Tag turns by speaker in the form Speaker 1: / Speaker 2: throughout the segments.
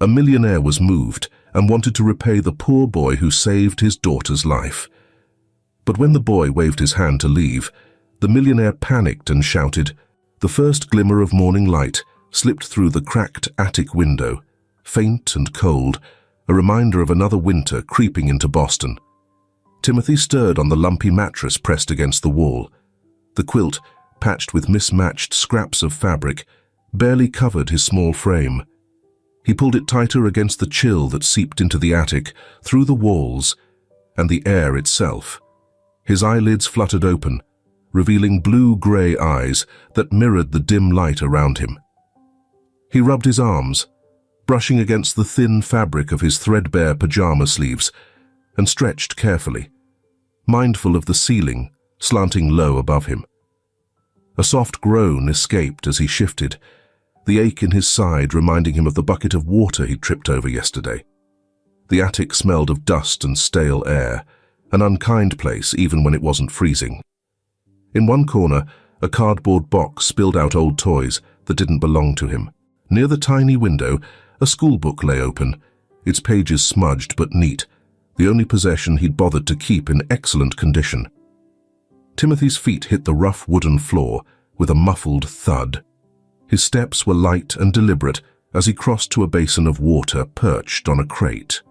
Speaker 1: A millionaire was moved and wanted to repay the poor boy who saved his daughter's life. But when the boy waved his hand to leave, the millionaire panicked and shouted. The first glimmer of morning light slipped through the cracked attic window, faint and cold, a reminder of another winter creeping into Boston. Timothy stirred on the lumpy mattress pressed against the wall. The quilt, patched with mismatched scraps of fabric, barely covered his small frame. He pulled it tighter against the chill that seeped into the attic, through the walls, and the air itself. His eyelids fluttered open, revealing blue-gray eyes that mirrored the dim light around him. He rubbed his arms, brushing against the thin fabric of his threadbare pajama sleeves, and stretched carefully, mindful of the ceiling slanting low above him. A soft groan escaped as he shifted, the ache in his side reminding him of the bucket of water he'd tripped over yesterday. The attic smelled of dust and stale air, an unkind place even when it wasn't freezing. In one corner, a cardboard box spilled out old toys that didn't belong to him. Near the tiny window, a school book lay open, its pages smudged but neat, the only possession he'd bothered to keep in excellent condition. Timothy's feet hit the rough wooden floor with a muffled thud. His steps were light and deliberate as he crossed to a basin of water perched on a crate.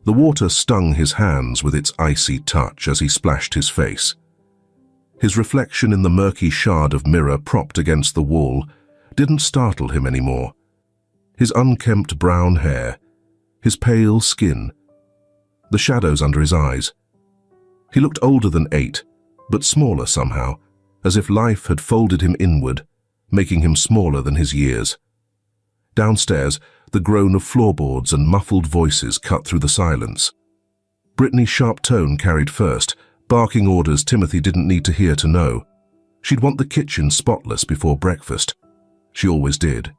Speaker 1: The water stung his hands with its icy touch as he splashed his face. His reflection in the murky shard of mirror propped against the wall didn't startle him anymore. His unkempt brown hair, his pale skin, the shadows under his eyes. He looked older than 8, but smaller somehow, as if life had folded him inward, making him smaller than his years. Downstairs, the groan of floorboards and muffled voices cut through the silence. Brittany's sharp tone carried first, barking orders Timothy didn't need to hear to know. She'd want the kitchen spotless before breakfast. She always did.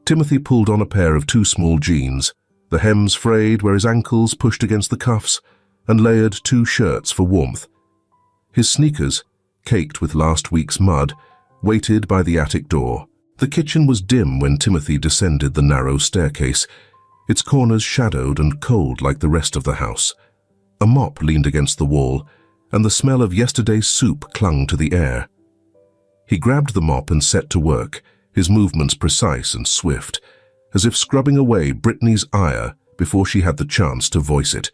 Speaker 1: Timothy pulled on a pair of too small jeans, the hems frayed where his ankles pushed against the cuffs, and layered 2 shirts for warmth. His sneakers, caked with last week's mud, waited by the attic door. The kitchen was dim when Timothy descended the narrow staircase, its corners shadowed and cold like the rest of the house. A mop leaned against the wall, and the smell of yesterday's soup clung to the air. He grabbed the mop and set to work, his movements precise and swift, as if scrubbing away Brittany's ire before she had the chance to voice it.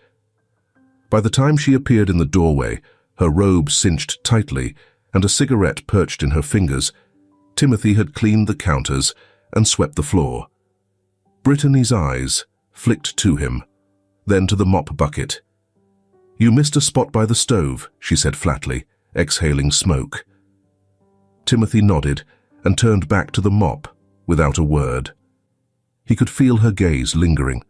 Speaker 1: By the time she appeared in the doorway, her robe cinched tightly and a cigarette perched in her fingers, Timothy had cleaned the counters and swept the floor. Brittany's eyes flicked to him, then to the mop bucket. "You missed a spot by the stove," she said flatly, exhaling smoke. Timothy nodded and turned back to the mop without a word. He could feel her gaze lingering,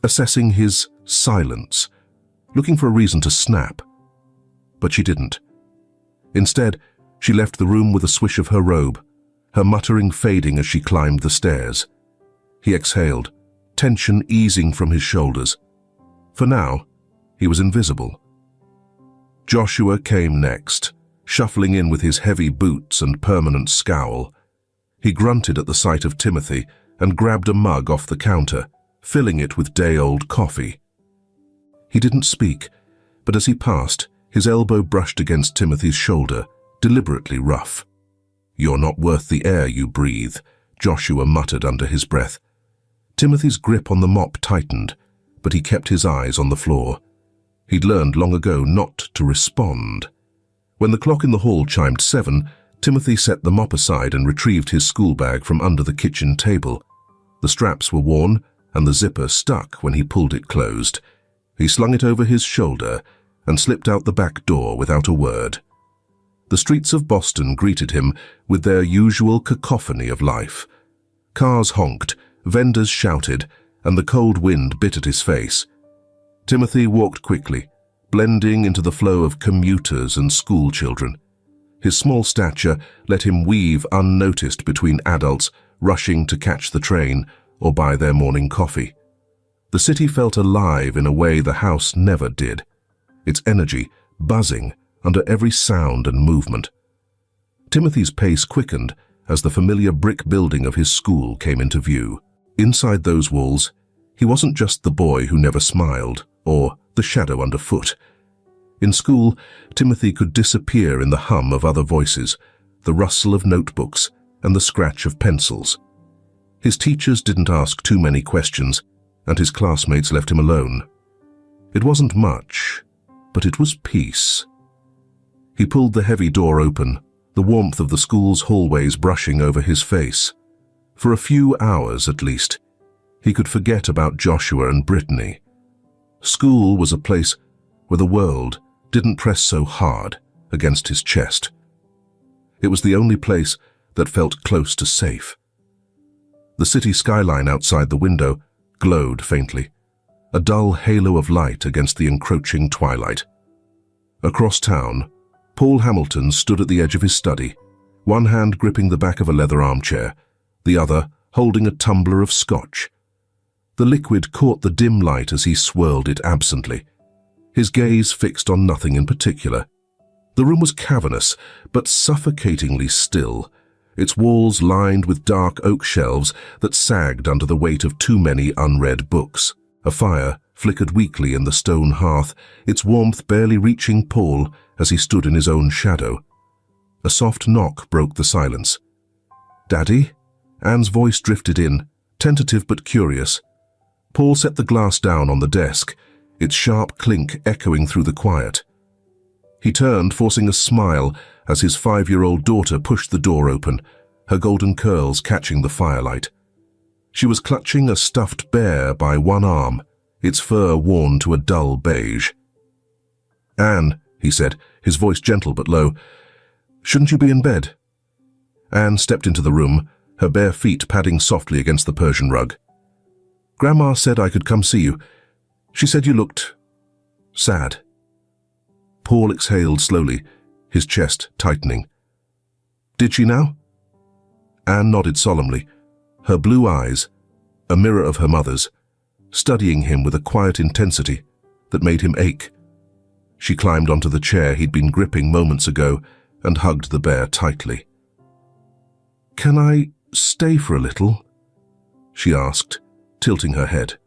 Speaker 1: assessing his silence, looking for a reason to snap. But she didn't. Instead, she left the room with a swish of her robe, her muttering fading as she climbed the stairs. He exhaled, tension easing from his shoulders. For now, he was invisible. Joshua came next, shuffling in with his heavy boots and permanent scowl. He grunted at the sight of Timothy and grabbed a mug off the counter, filling it with day-old coffee. He didn't speak, but as he passed, his elbow brushed against Timothy's shoulder, deliberately rough. "You're not worth the air you breathe," Joshua muttered under his breath. Timothy's grip on the mop tightened, but he kept his eyes on the floor. He'd learned long ago not to respond. When the clock in the hall chimed 7, Timothy set the mop aside and retrieved his school bag from under the kitchen table. The straps were worn, and the zipper stuck when he pulled it closed. He slung it over his shoulder and slipped out the back door without a word. The streets of Boston greeted him with their usual cacophony of life. Cars honked, vendors shouted, and the cold wind bit at his face. Timothy walked quickly, blending into the flow of commuters and school children. His small stature let him weave unnoticed between adults rushing to catch the train or buy their morning coffee. The city felt alive in a way the house never did, its energy buzzing under every sound and movement. Timothy's pace quickened as the familiar brick building of his school came into view. Inside those walls, he wasn't just the boy who never smiled, or the shadow underfoot. In school, Timothy could disappear in the hum of other voices, the rustle of notebooks, and the scratch of pencils. His teachers didn't ask too many questions, and his classmates left him alone. It wasn't much, but it was peace. He pulled the heavy door open, the warmth of the school's hallways brushing over his face. For a few hours, at least, he could forget about Joshua and Brittany. School was a place where the world didn't press so hard against his chest. It was the only place that felt close to safe. The city skyline outside the window glowed faintly, a dull halo of light against the encroaching twilight. Across town, Paul Hamilton stood at the edge of his study, one hand gripping the back of a leather armchair, the other holding a tumbler of scotch. The liquid caught the dim light as he swirled it absently, his gaze fixed on nothing in particular. The room was cavernous, but suffocatingly still, its walls lined with dark oak shelves that sagged under the weight of too many unread books. A fire flickered weakly in the stone hearth, its warmth barely reaching Paul as he stood in his own shadow. A soft knock broke the silence. "Daddy?" Anne's voice drifted in, tentative but curious. Paul set the glass down on the desk, its sharp clink echoing through the quiet. He turned, forcing a smile, as his 5-year-old daughter pushed the door open, her golden curls catching the firelight. She was clutching a stuffed bear by one arm, its fur worn to a dull beige. "Anne," he said, his voice gentle but low, "shouldn't you be in bed?" Anne stepped into the room, her bare feet padding softly against the Persian rug. "Grandma said I could come see you. She said you looked sad." Paul exhaled slowly, his chest tightening. "Did she now?" Anne nodded solemnly, her blue eyes, a mirror of her mother's, studying him with a quiet intensity that made him ache. She climbed onto the chair he'd been gripping moments ago and hugged the bear tightly. "Can I stay for a little?" she asked, tilting her head.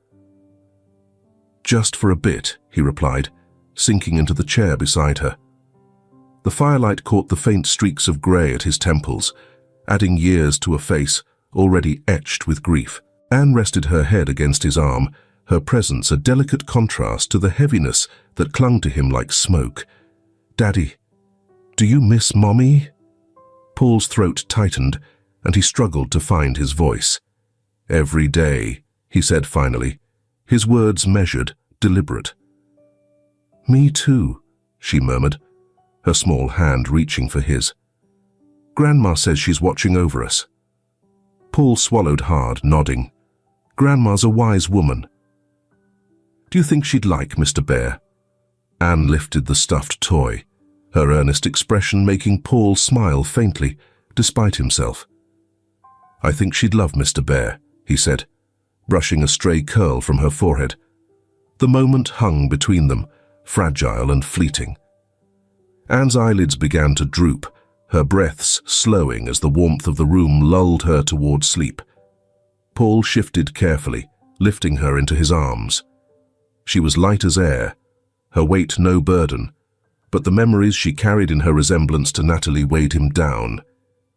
Speaker 1: "Just for a bit," he replied, sinking into the chair beside her. The firelight caught the faint streaks of grey at his temples, adding years to a face already etched with grief. Anne rested her head against his arm, her presence a delicate contrast to the heaviness that clung to him like smoke. "Daddy, do you miss Mommy?" Paul's throat tightened, and he struggled to find his voice. "Every day," he said finally, his words measured, deliberate. "Me too," she murmured, her small hand reaching for his. "Grandma says she's watching over us." Paul swallowed hard, nodding. "Grandma's a wise woman." "Do you think she'd like Mr. Bear?" Anne lifted the stuffed toy, her earnest expression making Paul smile faintly, despite himself. "I think she'd love Mr. Bear," he said, brushing a stray curl from her forehead. The moment hung between them, fragile and fleeting. Anne's eyelids began to droop, her breaths slowing as the warmth of the room lulled her toward sleep. Paul shifted carefully, lifting her into his arms. She was light as air, her weight no burden, but the memories she carried in her resemblance to Natalie weighed him down.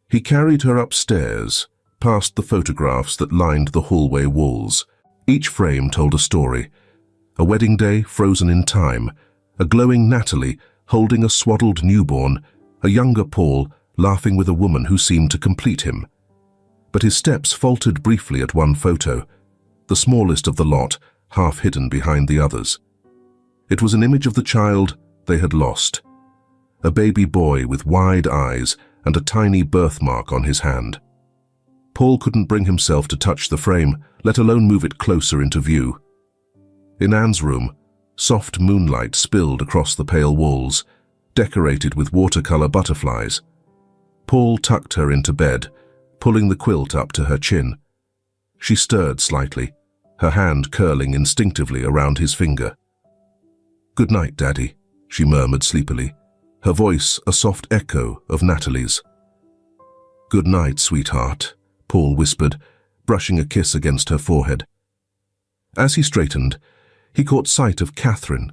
Speaker 1: He carried her upstairs, past the photographs that lined the hallway walls. Each frame told a story. A wedding day frozen in time, a glowing Natalie holding a swaddled newborn, a younger Paul laughing with a woman who seemed to complete him. But his steps faltered briefly at one photo, the smallest of the lot, half hidden behind the others. It was an image of the child they had lost, a baby boy with wide eyes and a tiny birthmark on his hand. Paul couldn't bring himself to touch the frame, let alone move it closer into view. In Anne's room, soft moonlight spilled across the pale walls, decorated with watercolor butterflies. Paul tucked her into bed, pulling the quilt up to her chin. She stirred slightly, her hand curling instinctively around his finger. "Good night, Daddy," she murmured sleepily, her voice a soft echo of Natalie's. "Good night, sweetheart," Paul whispered, brushing a kiss against her forehead. As he straightened, he caught sight of Catherine,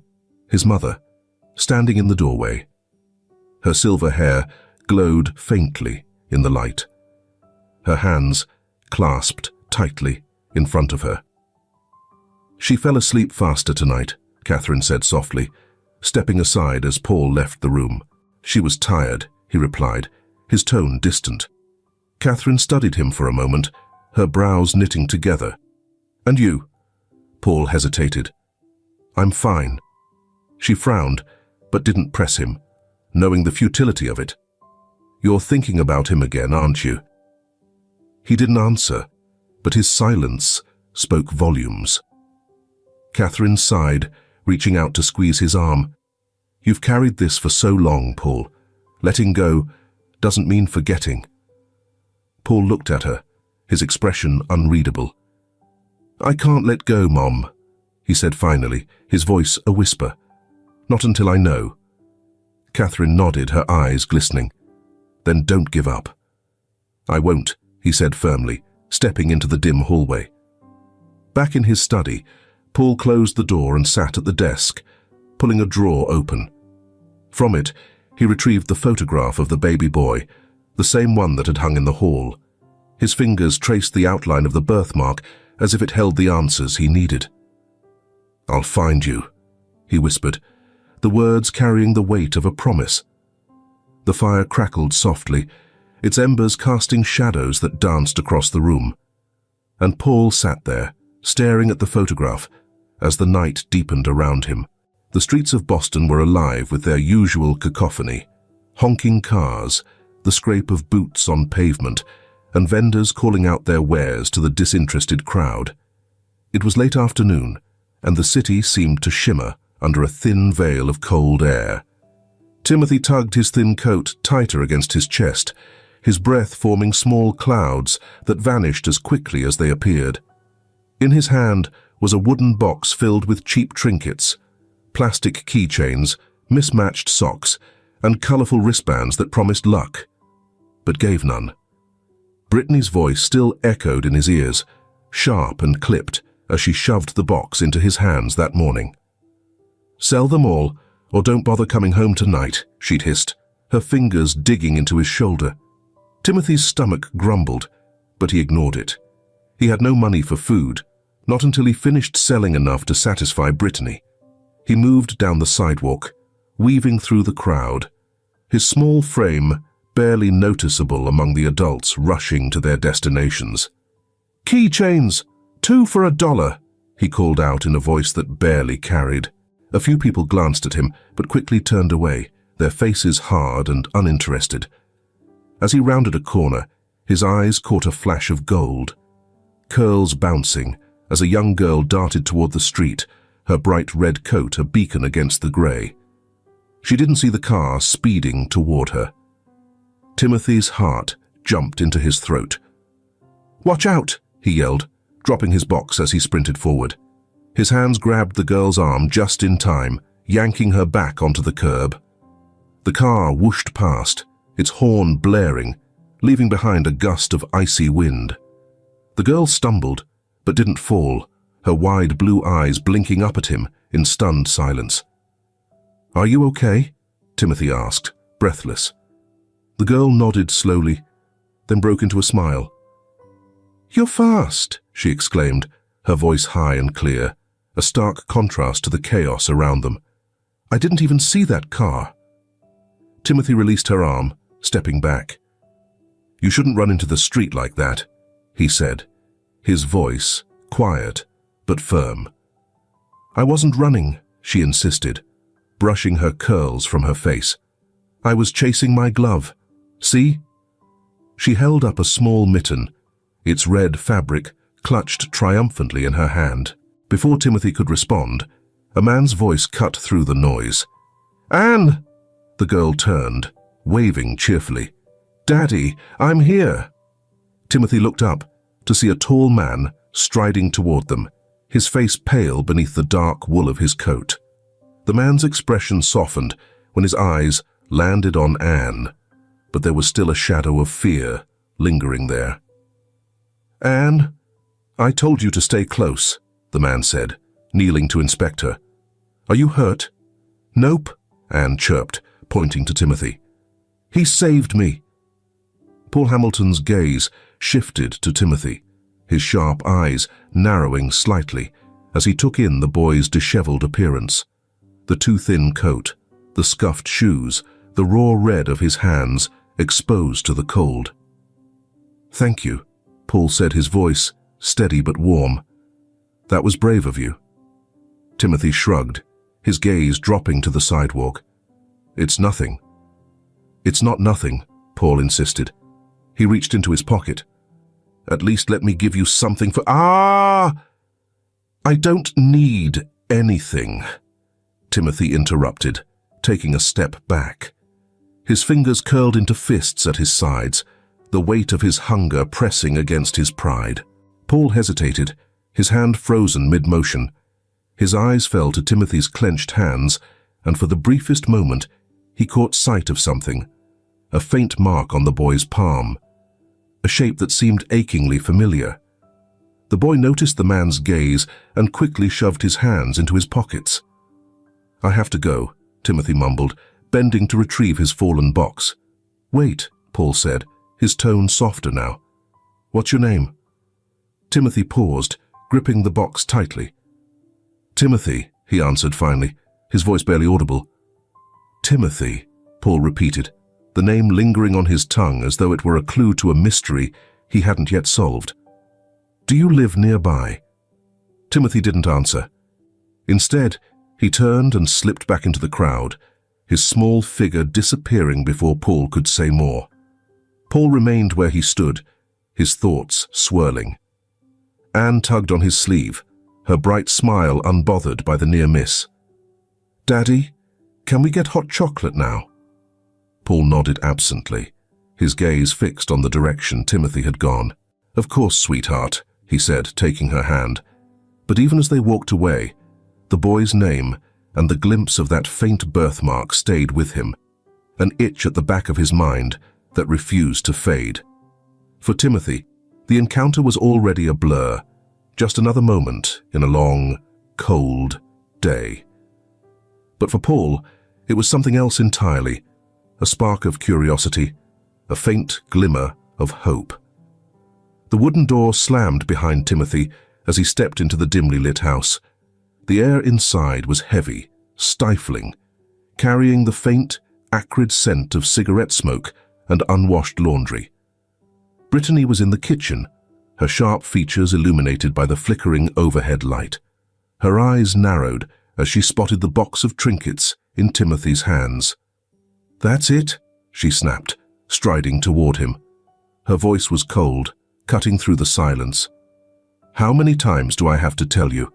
Speaker 1: his mother, standing in the doorway. Her silver hair glowed faintly in the light, her hands clasped tightly in front of her. "She fell asleep faster tonight," Catherine said softly, stepping aside as Paul left the room. "She was tired," he replied, his tone distant. Catherine studied him for a moment, her brows knitting together. "And you?" Paul hesitated. "I'm fine." She frowned, but didn't press him, knowing the futility of it. "You're thinking about him again, aren't you?" He didn't answer, but his silence spoke volumes. Catherine sighed, reaching out to squeeze his arm. "You've carried this for so long, Paul. Letting go doesn't mean forgetting." Paul looked at her, his expression unreadable. "I can't let go, Mom," he said finally, his voice a whisper. "Not until I know." Catherine nodded, her eyes glistening. "Then don't give up." "I won't," he said firmly, stepping into the dim hallway. Back in his study, Paul closed the door and sat at the desk, pulling a drawer open. From it, he retrieved the photograph of the baby boy, the same one that had hung in the hall. His fingers traced the outline of the birthmark as if it held the answers he needed. "I'll find you," he whispered, the words carrying the weight of a promise. The fire crackled softly, its embers casting shadows that danced across the room. And Paul sat there, staring at the photograph, as the night deepened around him. The streets of Boston were alive with their usual cacophony: honking cars, the scrape of boots on pavement, and vendors calling out their wares to the disinterested crowd. It was late afternoon, and the city seemed to shimmer under a thin veil of cold air. Timothy tugged his thin coat tighter against his chest, his breath forming small clouds that vanished as quickly as they appeared. In his hand was a wooden box filled with cheap trinkets, plastic keychains, mismatched socks, and colorful wristbands that promised luck, but gave none. Brittany's voice still echoed in his ears, sharp and clipped, as she shoved the box into his hands that morning. "Sell them all, or don't bother coming home tonight," she'd hissed, her fingers digging into his shoulder. Timothy's stomach grumbled, but he ignored it. He had no money for food, not until he finished selling enough to satisfy Brittany. He moved down the sidewalk, weaving through the crowd, his small frame barely noticeable among the adults rushing to their destinations. "Keychains! 2 for $1, he called out in a voice that barely carried. A few people glanced at him, but quickly turned away, their faces hard and uninterested. As he rounded a corner, his eyes caught a flash of gold, curls bouncing as a young girl darted toward the street, her bright red coat a beacon against the grey. She didn't see the car speeding toward her. Timothy's heart jumped into his throat. "Watch out!" he yelled, dropping his box as he sprinted forward. His hands grabbed the girl's arm just in time, yanking her back onto the curb. The car whooshed past, its horn blaring, leaving behind a gust of icy wind. The girl stumbled, but didn't fall, her wide blue eyes blinking up at him in stunned silence. "Are you okay?" Timothy asked, breathless. The girl nodded slowly, then broke into a smile. "You're fast," she exclaimed, her voice high and clear, a stark contrast to the chaos around them. "I didn't even see that car." Timothy released her arm, stepping back. "You shouldn't run into the street like that," he said, his voice quiet but firm. "I wasn't running," she insisted, brushing her curls from her face. "I was chasing my glove. See?" She held up a small mitten, its red fabric clutched triumphantly in her hand. Before Timothy could respond, a man's voice cut through the noise. "Anne!" The girl turned, waving cheerfully. "Daddy, I'm here." Timothy looked up to see a tall man striding toward them, his face pale beneath the dark wool of his coat. The man's expression softened when his eyes landed on Anne, but there was still a shadow of fear lingering there. "Anne," I told you to stay close, the man said, kneeling to inspect her. Are you hurt? Nope, Anne chirped, pointing to Timothy. He saved me. Paul Hamilton's gaze shifted to Timothy, his sharp eyes narrowing slightly as he took in the boy's disheveled appearance. The too thin coat, the scuffed shoes, the raw red of his hands exposed to the cold. Thank you, Paul said, his voice steady but warm. That was brave of you. Timothy shrugged, his gaze dropping to the sidewalk. It's nothing. It's not nothing, Paul insisted. He reached into his pocket. At least let me give you something for— I don't need anything, Timothy interrupted, taking a step back. His fingers curled into fists at his sides, the weight of his hunger pressing against his pride. Paul hesitated, his hand frozen mid-motion. His eyes fell to Timothy's clenched hands, and for the briefest moment, he caught sight of something, a faint mark on the boy's palm, a shape that seemed achingly familiar. The boy noticed the man's gaze and quickly shoved his hands into his pockets. I have to go, Timothy mumbled, bending to retrieve his fallen box. Wait, Paul said, his tone softer now. What's your name? Timothy paused, gripping the box tightly. Timothy, he answered finally, his voice barely audible. Timothy, Paul repeated, the name lingering on his tongue as though it were a clue to a mystery he hadn't yet solved. Do you live nearby? Timothy didn't answer. Instead, he turned and slipped back into the crowd, his small figure disappearing before Paul could say more. Paul remained where he stood, his thoughts swirling. Anne tugged on his sleeve, her bright smile unbothered by the near miss. Daddy, can we get hot chocolate now? Paul nodded absently, his gaze fixed on the direction Timothy had gone. Of course, sweetheart, he said, taking her hand. But even as they walked away, the boy's name and the glimpse of that faint birthmark stayed with him, an itch at the back of his mind that refused to fade. For Timothy, the encounter was already a blur, just another moment in a long, cold day. But for Paul, it was something else entirely, a spark of curiosity, a faint glimmer of hope. The wooden door slammed behind Timothy as he stepped into the dimly lit house. The air inside was heavy, stifling, carrying the faint, acrid scent of cigarette smoke and unwashed laundry. Brittany was in the kitchen, her sharp features illuminated by the flickering overhead light. Her eyes narrowed as she spotted the box of trinkets in Timothy's hands. That's it, she snapped, striding toward him. Her voice was cold, cutting through the silence. How many times do I have to tell you?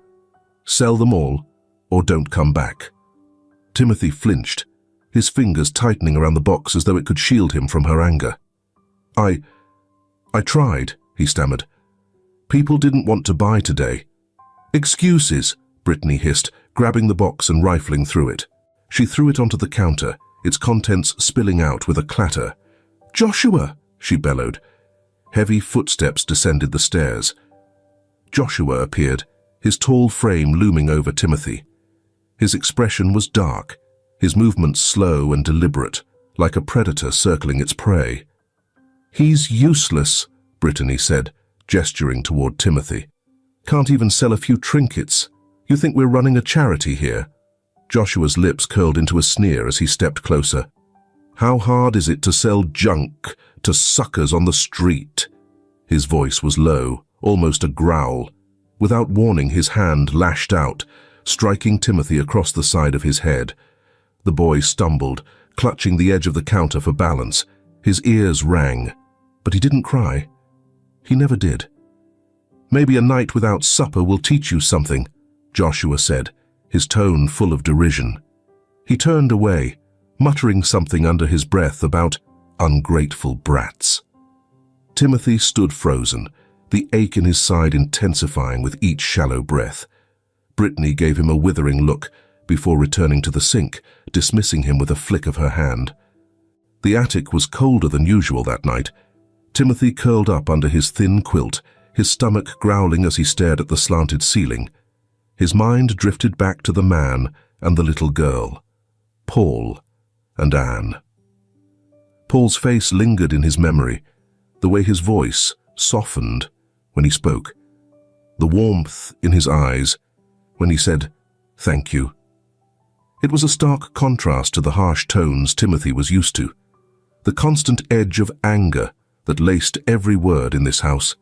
Speaker 1: Sell them all, or don't come back. Timothy flinched, his fingers tightening around the box as though it could shield him from her anger. I tried, he stammered. People didn't want to buy today. Excuses, Brittany hissed, grabbing the box and rifling through it. She threw it onto the counter, its contents spilling out with a clatter. Joshua, she bellowed. Heavy footsteps descended the stairs. Joshua appeared, his tall frame looming over Timothy. His expression was dark, his movements slow and deliberate, like a predator circling its prey. He's useless, Brittany said, gesturing toward Timothy. Can't even sell a few trinkets. You think we're running a charity here? Joshua's lips curled into a sneer as he stepped closer. How hard is it to sell junk to suckers on the street? His voice was low, almost a growl. Without warning, his hand lashed out, striking Timothy across the side of his head. The boy stumbled, clutching the edge of the counter for balance. His ears rang, but he didn't cry. He never did. Maybe a night without supper will teach you something, Joshua said, his tone full of derision. He turned away, muttering something under his breath about ungrateful brats. Timothy stood frozen, the ache in his side intensifying with each shallow breath. Brittany gave him a withering look before returning to the sink, dismissing him with a flick of her hand. The attic was colder than usual that night. Timothy curled up under his thin quilt, his stomach growling as he stared at the slanted ceiling, his mind drifted back to the man and the little girl, Paul and Anne. Paul's face lingered in his memory, the way his voice softened when he spoke, the warmth in his eyes when he said, "Thank you." It was a stark contrast to the harsh tones Timothy was used to, the constant edge of anger that laced every word in this house.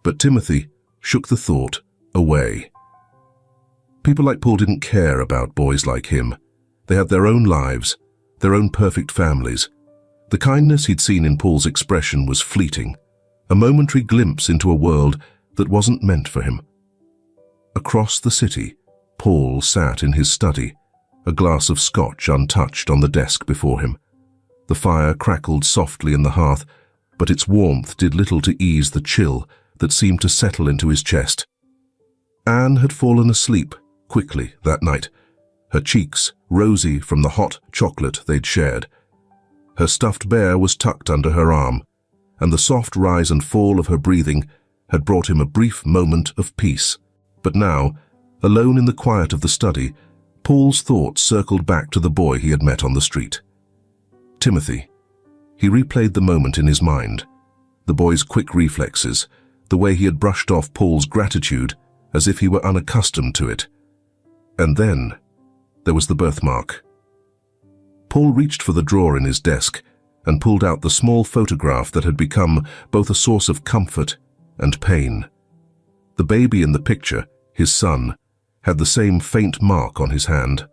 Speaker 1: But Timothy shook the thought away. People like Paul didn't care about boys like him. They had their own lives, their own perfect families. The kindness he'd seen in Paul's expression was fleeting, a momentary glimpse into a world that wasn't meant for him. Across the city, Paul sat in his study, a glass of scotch untouched on the desk before him. The fire crackled softly in the hearth, but its warmth did little to ease the chill that seemed to settle into his chest. Anne had fallen asleep quickly that night, her cheeks rosy from the hot chocolate they'd shared. Her stuffed bear was tucked under her arm, and the soft rise and fall of her breathing had brought him a brief moment of peace. But now, alone in the quiet of the study, Paul's thoughts circled back to the boy he had met on the street. Timothy. He replayed the moment in his mind, the boy's quick reflexes, the way he had brushed off Paul's gratitude as if he were unaccustomed to it. And then there was the birthmark. Paul reached for the drawer in his desk and pulled out the small photograph that had become both a source of comfort and pain. The baby in the picture, his son, had the same faint mark on his hand.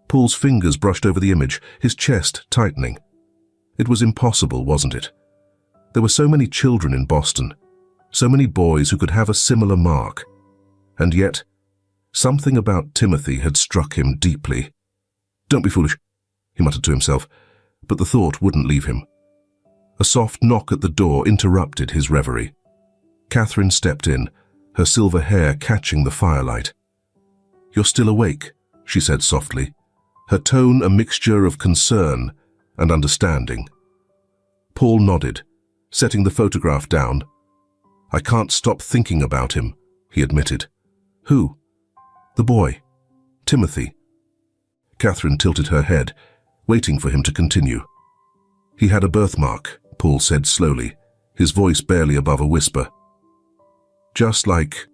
Speaker 1: Paul's fingers brushed over the image, his chest tightening. It was impossible, wasn't it? There were so many children in Boston, so many boys who could have a similar mark. And yet, something about Timothy had struck him deeply. "Don't be foolish," he muttered to himself, but the thought wouldn't leave him. A soft knock at the door interrupted his reverie. Catherine stepped in, her silver hair catching the firelight. "You're still awake," she said softly, her tone a mixture of concern and understanding. Paul nodded, setting the photograph down. "I can't stop thinking about him," he admitted. "Who?" "The boy. Timothy." Catherine tilted her head, waiting for him to continue. "He had a birthmark," Paul said slowly, his voice barely above a whisper. "Just like—"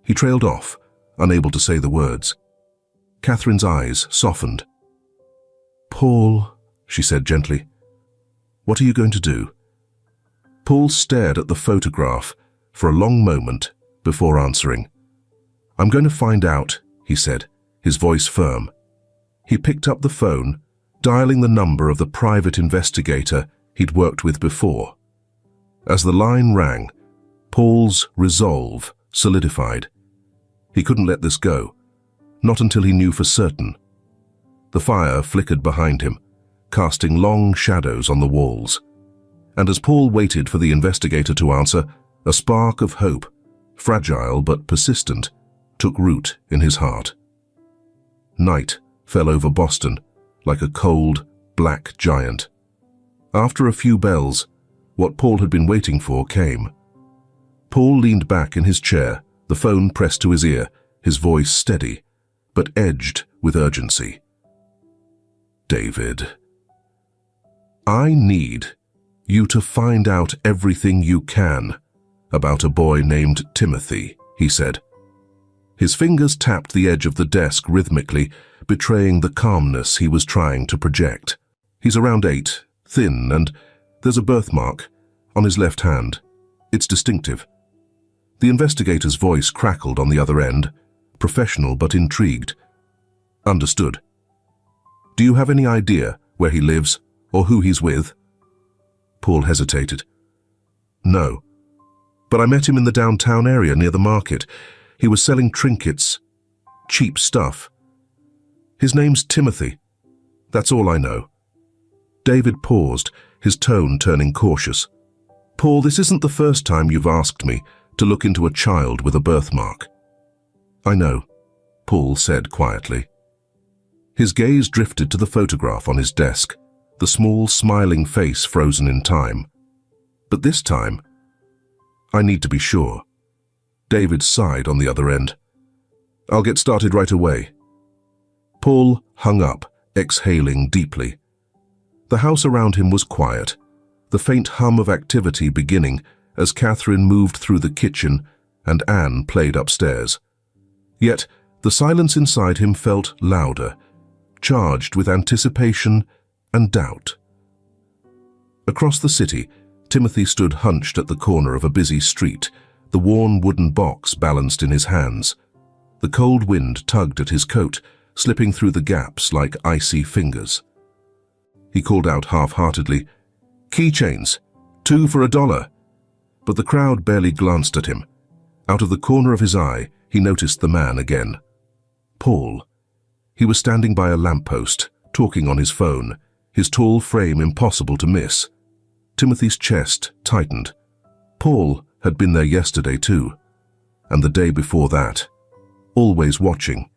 Speaker 1: He trailed off, unable to say the words. Catherine's eyes softened. "Paul," she said gently, "what are you going to do?" Paul stared at the photograph for a long moment before answering. "I'm going to find out," he said, his voice firm. He picked up the phone, dialing the number of the private investigator he'd worked with before. As the line rang, Paul's resolve solidified. He couldn't let this go, not until he knew for certain. The fire flickered behind him, casting long shadows on the walls. And as Paul waited for the investigator to answer, a spark of hope, fragile but persistent, took root in his heart. Night fell over Boston like a cold, black giant. After a few bells, what Paul had been waiting for came. Paul leaned back in his chair, the phone pressed to his ear, his voice steady, but edged with urgency. "David, I need you to find out everything you can about a boy named Timothy," he said. His fingers tapped the edge of the desk rhythmically, betraying the calmness he was trying to project. "He's around 8, thin, and there's a birthmark on his left hand. It's distinctive." The investigator's voice crackled on the other end, professional but intrigued. "Understood. Do you have any idea where he lives or who he's with?" Paul hesitated. "No, but I met him in the downtown area near the market. He was selling trinkets, cheap stuff. His name's Timothy. That's all I know." David paused, his tone turning cautious. "Paul, this isn't the first time you've asked me to look into a child with a birthmark." "I know," Paul said quietly. His gaze drifted to the photograph on his desk, the small, smiling face frozen in time. But this time, I need to be sure. David sighed on the other end. I'll get started right away. Paul hung up, exhaling deeply. The house around him was quiet, the faint hum of activity beginning as Catherine moved through the kitchen and Anne played upstairs. Yet the silence inside him felt louder, charged with anticipation and doubt. Across the city, Timothy stood hunched at the corner of a busy street, the worn wooden box balanced in his hands. The cold wind tugged at his coat, slipping through the gaps like icy fingers. He called out half-heartedly, "Keychains, 2 for $1. But the crowd barely glanced at him. Out of the corner of his eye, he noticed the man again. Paul. He was standing by a lamppost, talking on his phone, his tall frame impossible to miss. Timothy's chest tightened. Paul had been there yesterday too, and the day before that. Always watching.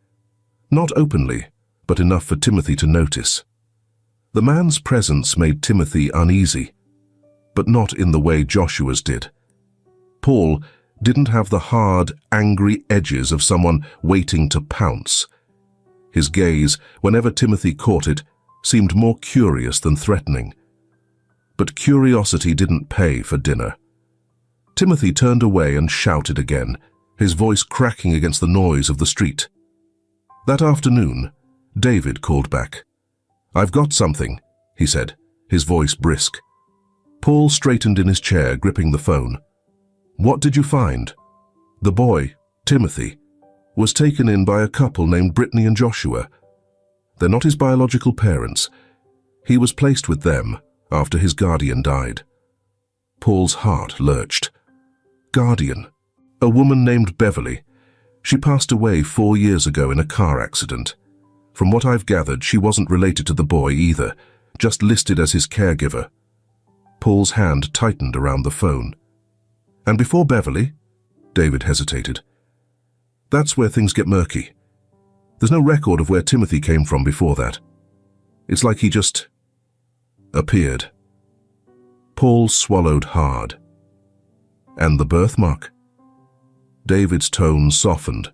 Speaker 1: Not openly, but enough for Timothy to notice. The man's presence made Timothy uneasy, but not in the way Joshua's did. Paul didn't have the hard, angry edges of someone waiting to pounce. His gaze, whenever Timothy caught it, seemed more curious than threatening. But curiosity didn't pay for dinner. Timothy turned away and shouted again, his voice cracking against the noise of the street. That afternoon, David called back. "I've got something," he said, his voice brisk. Paul straightened in his chair, gripping the phone. "What did you find?" The boy, Timothy, was taken in by a couple named Brittany and Joshua. They're not his biological parents. He was placed with them after his guardian died. Paul's heart lurched. Guardian? A woman named Beverly. She passed away 4 years ago in a car accident. From what I've gathered, she wasn't related to the boy either, just listed as his caregiver. Paul's hand tightened around the phone. "And before Beverly?" David hesitated. "That's where things get murky. There's no record of where Timothy came from before that. It's like he just appeared." Paul swallowed hard. "And the birthmark?" David's tone softened,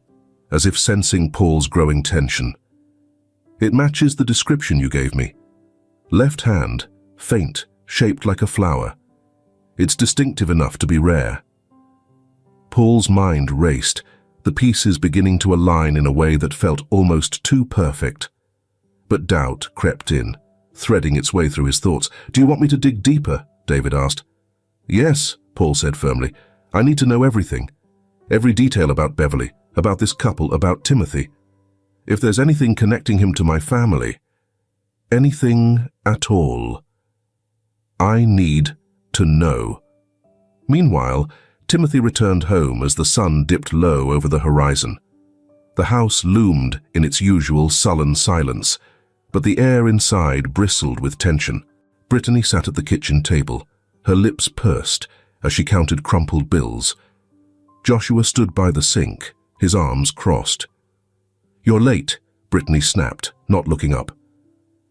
Speaker 1: as if sensing Paul's growing tension. "It matches the description you gave me. Left hand, faint, shaped like a flower. It's distinctive enough to be rare." Paul's mind raced, the pieces beginning to align in a way that felt almost too perfect. But doubt crept in, threading its way through his thoughts. "Do you want me to dig deeper?" David asked. "Yes," Paul said firmly. "I need to know everything. Every detail about Beverly, about this couple, about Timothy. If there's anything connecting him to my family, anything at all, I need to know." Meanwhile, Timothy returned home as the sun dipped low over the horizon. The house loomed in its usual sullen silence, but the air inside bristled with tension. Brittany sat at the kitchen table, her lips pursed as she counted crumpled bills. Joshua stood by the sink, his arms crossed. "You're late," Brittany snapped, not looking up.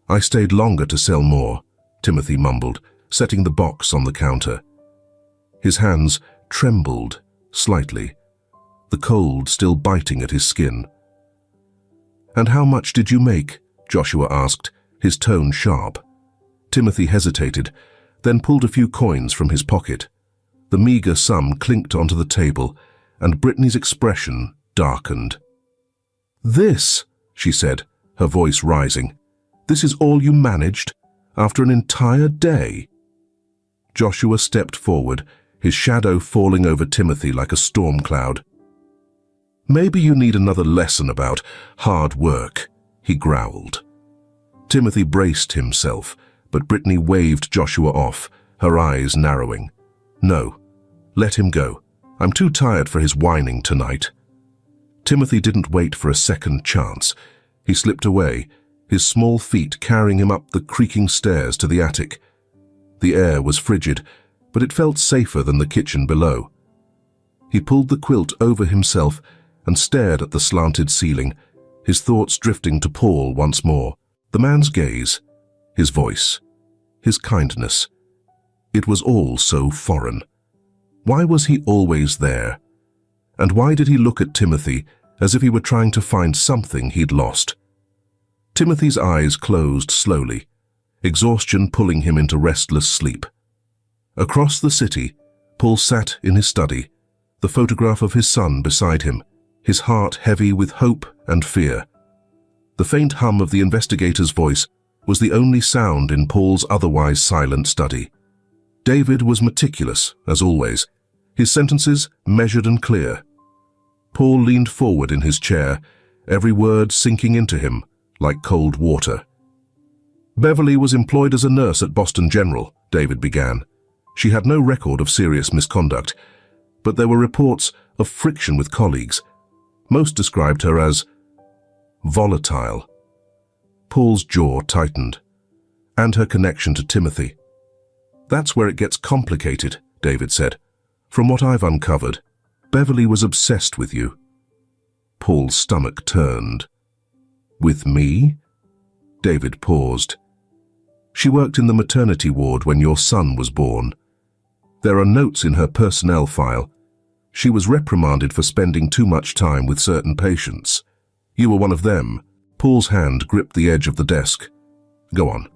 Speaker 1: "I stayed longer to sell more," Timothy mumbled, setting the box on the counter. His hands trembled slightly, the cold still biting at his skin. "And how much did you make?" Joshua asked, his tone sharp. Timothy hesitated, then pulled a few coins from his pocket. The meager sum clinked onto the table, and Brittany's expression darkened. "This," she said, her voice rising. "This is all you managed? After an entire day?" Joshua stepped forward, his shadow falling over Timothy like a storm cloud. "Maybe you need another lesson about hard work," he growled. Timothy braced himself, but Brittany waved Joshua off, her eyes narrowing. "No, let him go. I'm too tired for his whining tonight." Timothy didn't wait for a second chance. He slipped away, his small feet carrying him up the creaking stairs to the attic. The air was frigid, but it felt safer than the kitchen below. He pulled the quilt over himself and stared at the slanted ceiling, his thoughts drifting to Paul once more. The man's gaze, his voice, his kindness. It was all so foreign. Why was he always there? And why did he look at Timothy as if he were trying to find something he'd lost? Timothy's eyes closed slowly, exhaustion pulling him into restless sleep. Across the city, Paul sat in his study, the photograph of his son beside him, his heart heavy with hope and fear. The faint hum of the investigator's voice was the only sound in Paul's otherwise silent study. David was meticulous, as always, his sentences measured and clear. Paul leaned forward in his chair, every word sinking into him like cold water. Beverly was employed as a nurse at Boston General, David began. She had no record of serious misconduct, but there were reports of friction with colleagues. Most described her as volatile. Paul's jaw tightened. And her connection to Timothy. That's where it gets complicated, David said. From what I've uncovered, Beverly was obsessed with you. Paul's stomach turned. With me? David paused. She worked in the maternity ward when your son was born. There are notes in her personnel file. She was reprimanded for spending too much time with certain patients. You were one of them. Paul's hand gripped the edge of the desk. Go on.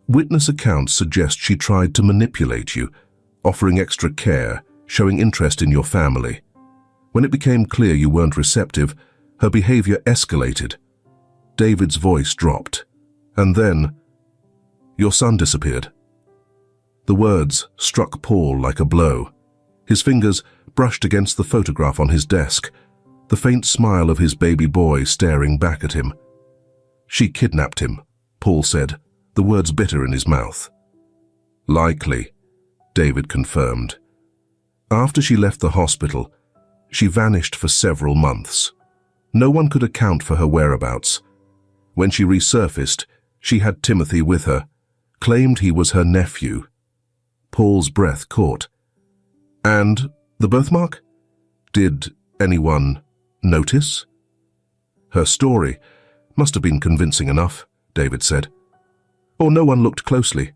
Speaker 1: Witness accounts suggest she tried to manipulate you, offering extra care, showing interest in your family. When it became clear you weren't receptive, her behavior escalated. David's voice dropped. And then, your son disappeared. The words struck Paul like a blow. His fingers brushed against the photograph on his desk, the faint smile of his baby boy staring back at him. She kidnapped him, Paul said, the words bitter in his mouth. Likely, David confirmed. After she left the hospital, she vanished for several months. No one could account for her whereabouts. When she resurfaced, she had Timothy with her, claimed he was her nephew. Paul's breath caught. And the birthmark? Did anyone notice? Her story must have been convincing enough, David said. Or no one looked closely.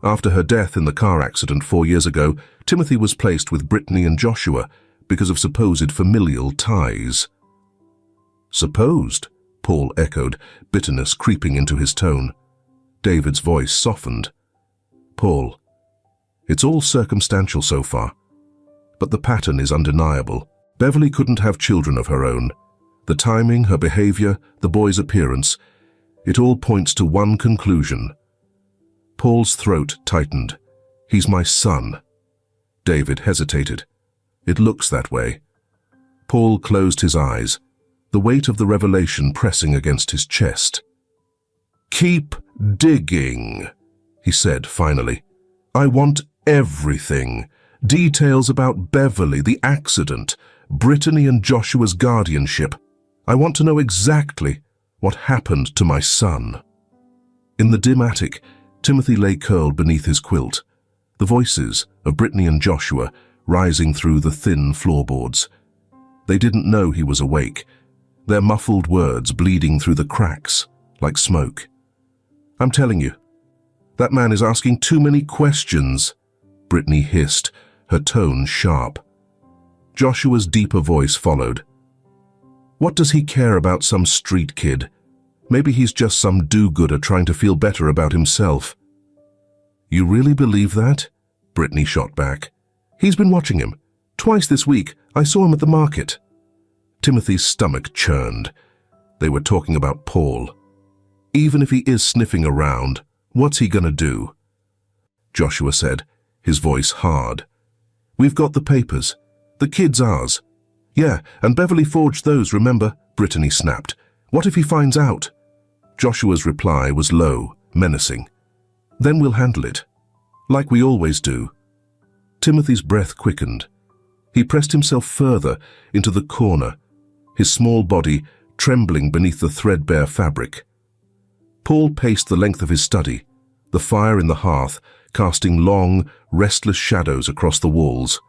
Speaker 1: After her death in the car accident 4 years ago, Timothy was placed with Brittany and Joshua because of supposed familial ties. Supposed? Paul echoed, bitterness creeping into his tone. David's voice softened. Paul, it's all circumstantial so far, but the pattern is undeniable. Beverly couldn't have children of her own. The timing, her behavior, the boy's appearance, it all points to one conclusion. Paul's throat tightened. He's my son. David hesitated. It looks that way. Paul closed his eyes, the weight of the revelation pressing against his chest. Keep digging, he said finally. I want everything. Details about Beverly, the accident, Brittany and Joshua's guardianship. I want to know exactly what happened to my son. In the dim attic, Timothy lay curled beneath his quilt, the voices of Brittany and Joshua rising through the thin floorboards. They didn't know he was awake, their muffled words bleeding through the cracks like smoke. I'm telling you, that man is asking too many questions, Brittany hissed, her tone sharp. Joshua's deeper voice followed. What does he care about some street kid? Maybe he's just some do-gooder trying to feel better about himself. You really believe that? Brittany shot back. He's been watching him. Twice this week, I saw him at the market. Timothy's stomach churned. They were talking about Paul. Even if he is sniffing around, what's he gonna do? Joshua said, his voice hard. We've got the papers. The kid's ours. Yeah, and Beverly forged those, remember? Brittany snapped. What if he finds out? Joshua's reply was low, menacing. Then we'll handle it. Like we always do. Timothy's breath quickened. He pressed himself further into the corner, his small body trembling beneath the threadbare fabric. Paul paced the length of his study, the fire in the hearth casting long, restless shadows across the walls.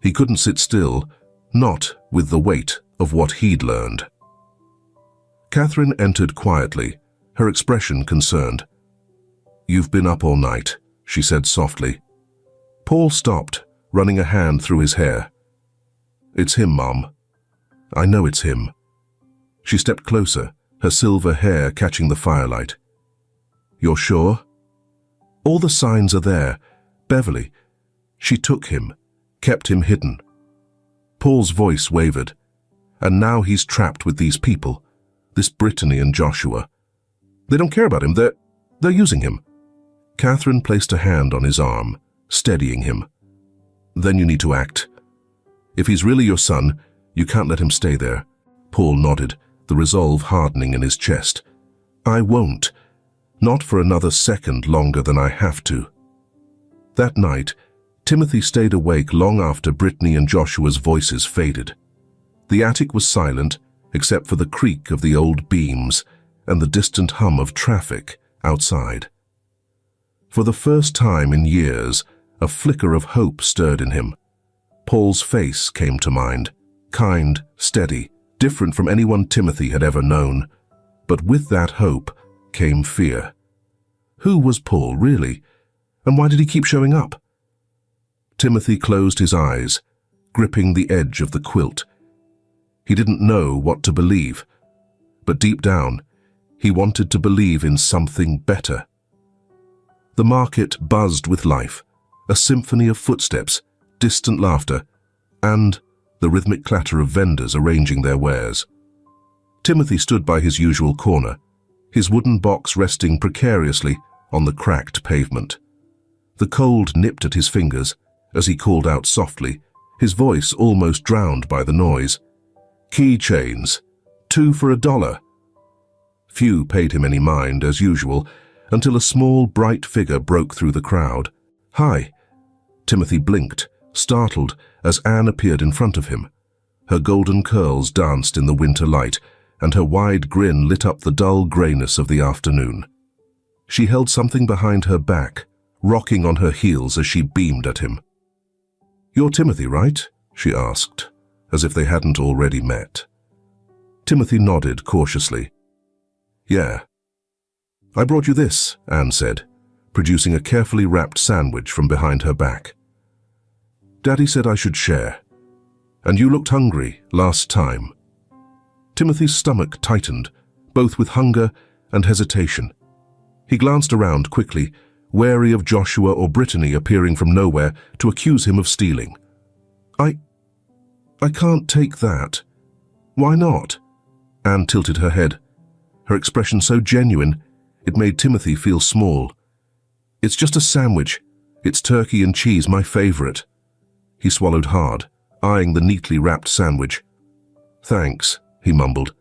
Speaker 1: He couldn't sit still, not with the weight of what he'd learned. Catherine entered quietly, her expression concerned. You've been up all night, she said softly. Paul stopped, running a hand through his hair. "It's him, Mom. I know it's him." She stepped closer, her silver hair catching the firelight. "You're sure?" "All the signs are there. Beverly. She took him, kept him hidden." Paul's voice wavered. "And now he's trapped with these people, this Brittany and Joshua. They don't care about him. They're using him." Catherine placed a hand on his arm, steadying him. "Then you need to act. If he's really your son, you can't let him stay there." Paul nodded, the resolve hardening in his chest. "I won't. Not for another second longer than I have to." That night, Timothy stayed awake long after Brittany and Joshua's voices faded. The attic was silent, except for the creak of the old beams and the distant hum of traffic outside. For the first time in years, a flicker of hope stirred in him. Paul's face came to mind, kind, steady, different from anyone Timothy had ever known. But with that hope came fear. Who was Paul, really? And why did he keep showing up? Timothy closed his eyes, gripping the edge of the quilt. He didn't know what to believe, but deep down, he wanted to believe in something better. The market buzzed with life, a symphony of footsteps, distant laughter, and the rhythmic clatter of vendors arranging their wares. Timothy stood by his usual corner, his wooden box resting precariously on the cracked pavement. The cold nipped at his fingers as he called out softly, his voice almost drowned by the noise. "Keychains, 2 for $1. Few paid him any mind, as usual, until a small, bright figure broke through the crowd. "Hi." Timothy blinked, startled, as Anne appeared in front of him. Her golden curls danced in the winter light, and her wide grin lit up the dull grayness of the afternoon. She held something behind her back, rocking on her heels as she beamed at him. "You're Timothy, right?" she asked, as if they hadn't already met. Timothy nodded cautiously. "Yeah." "I brought you this," Anne said, producing a carefully wrapped sandwich from behind her back. "Daddy said I should share. And you looked hungry last time." Timothy's stomach tightened, both with hunger and hesitation. He glanced around quickly, wary of Joshua or Brittany appearing from nowhere to accuse him of stealing. I can't take that." "Why not?" Anne tilted her head, her expression so genuine it made Timothy feel small. "It's just a sandwich. It's turkey and cheese, my favorite." He swallowed hard, eyeing the neatly wrapped sandwich. "Thanks," he mumbled,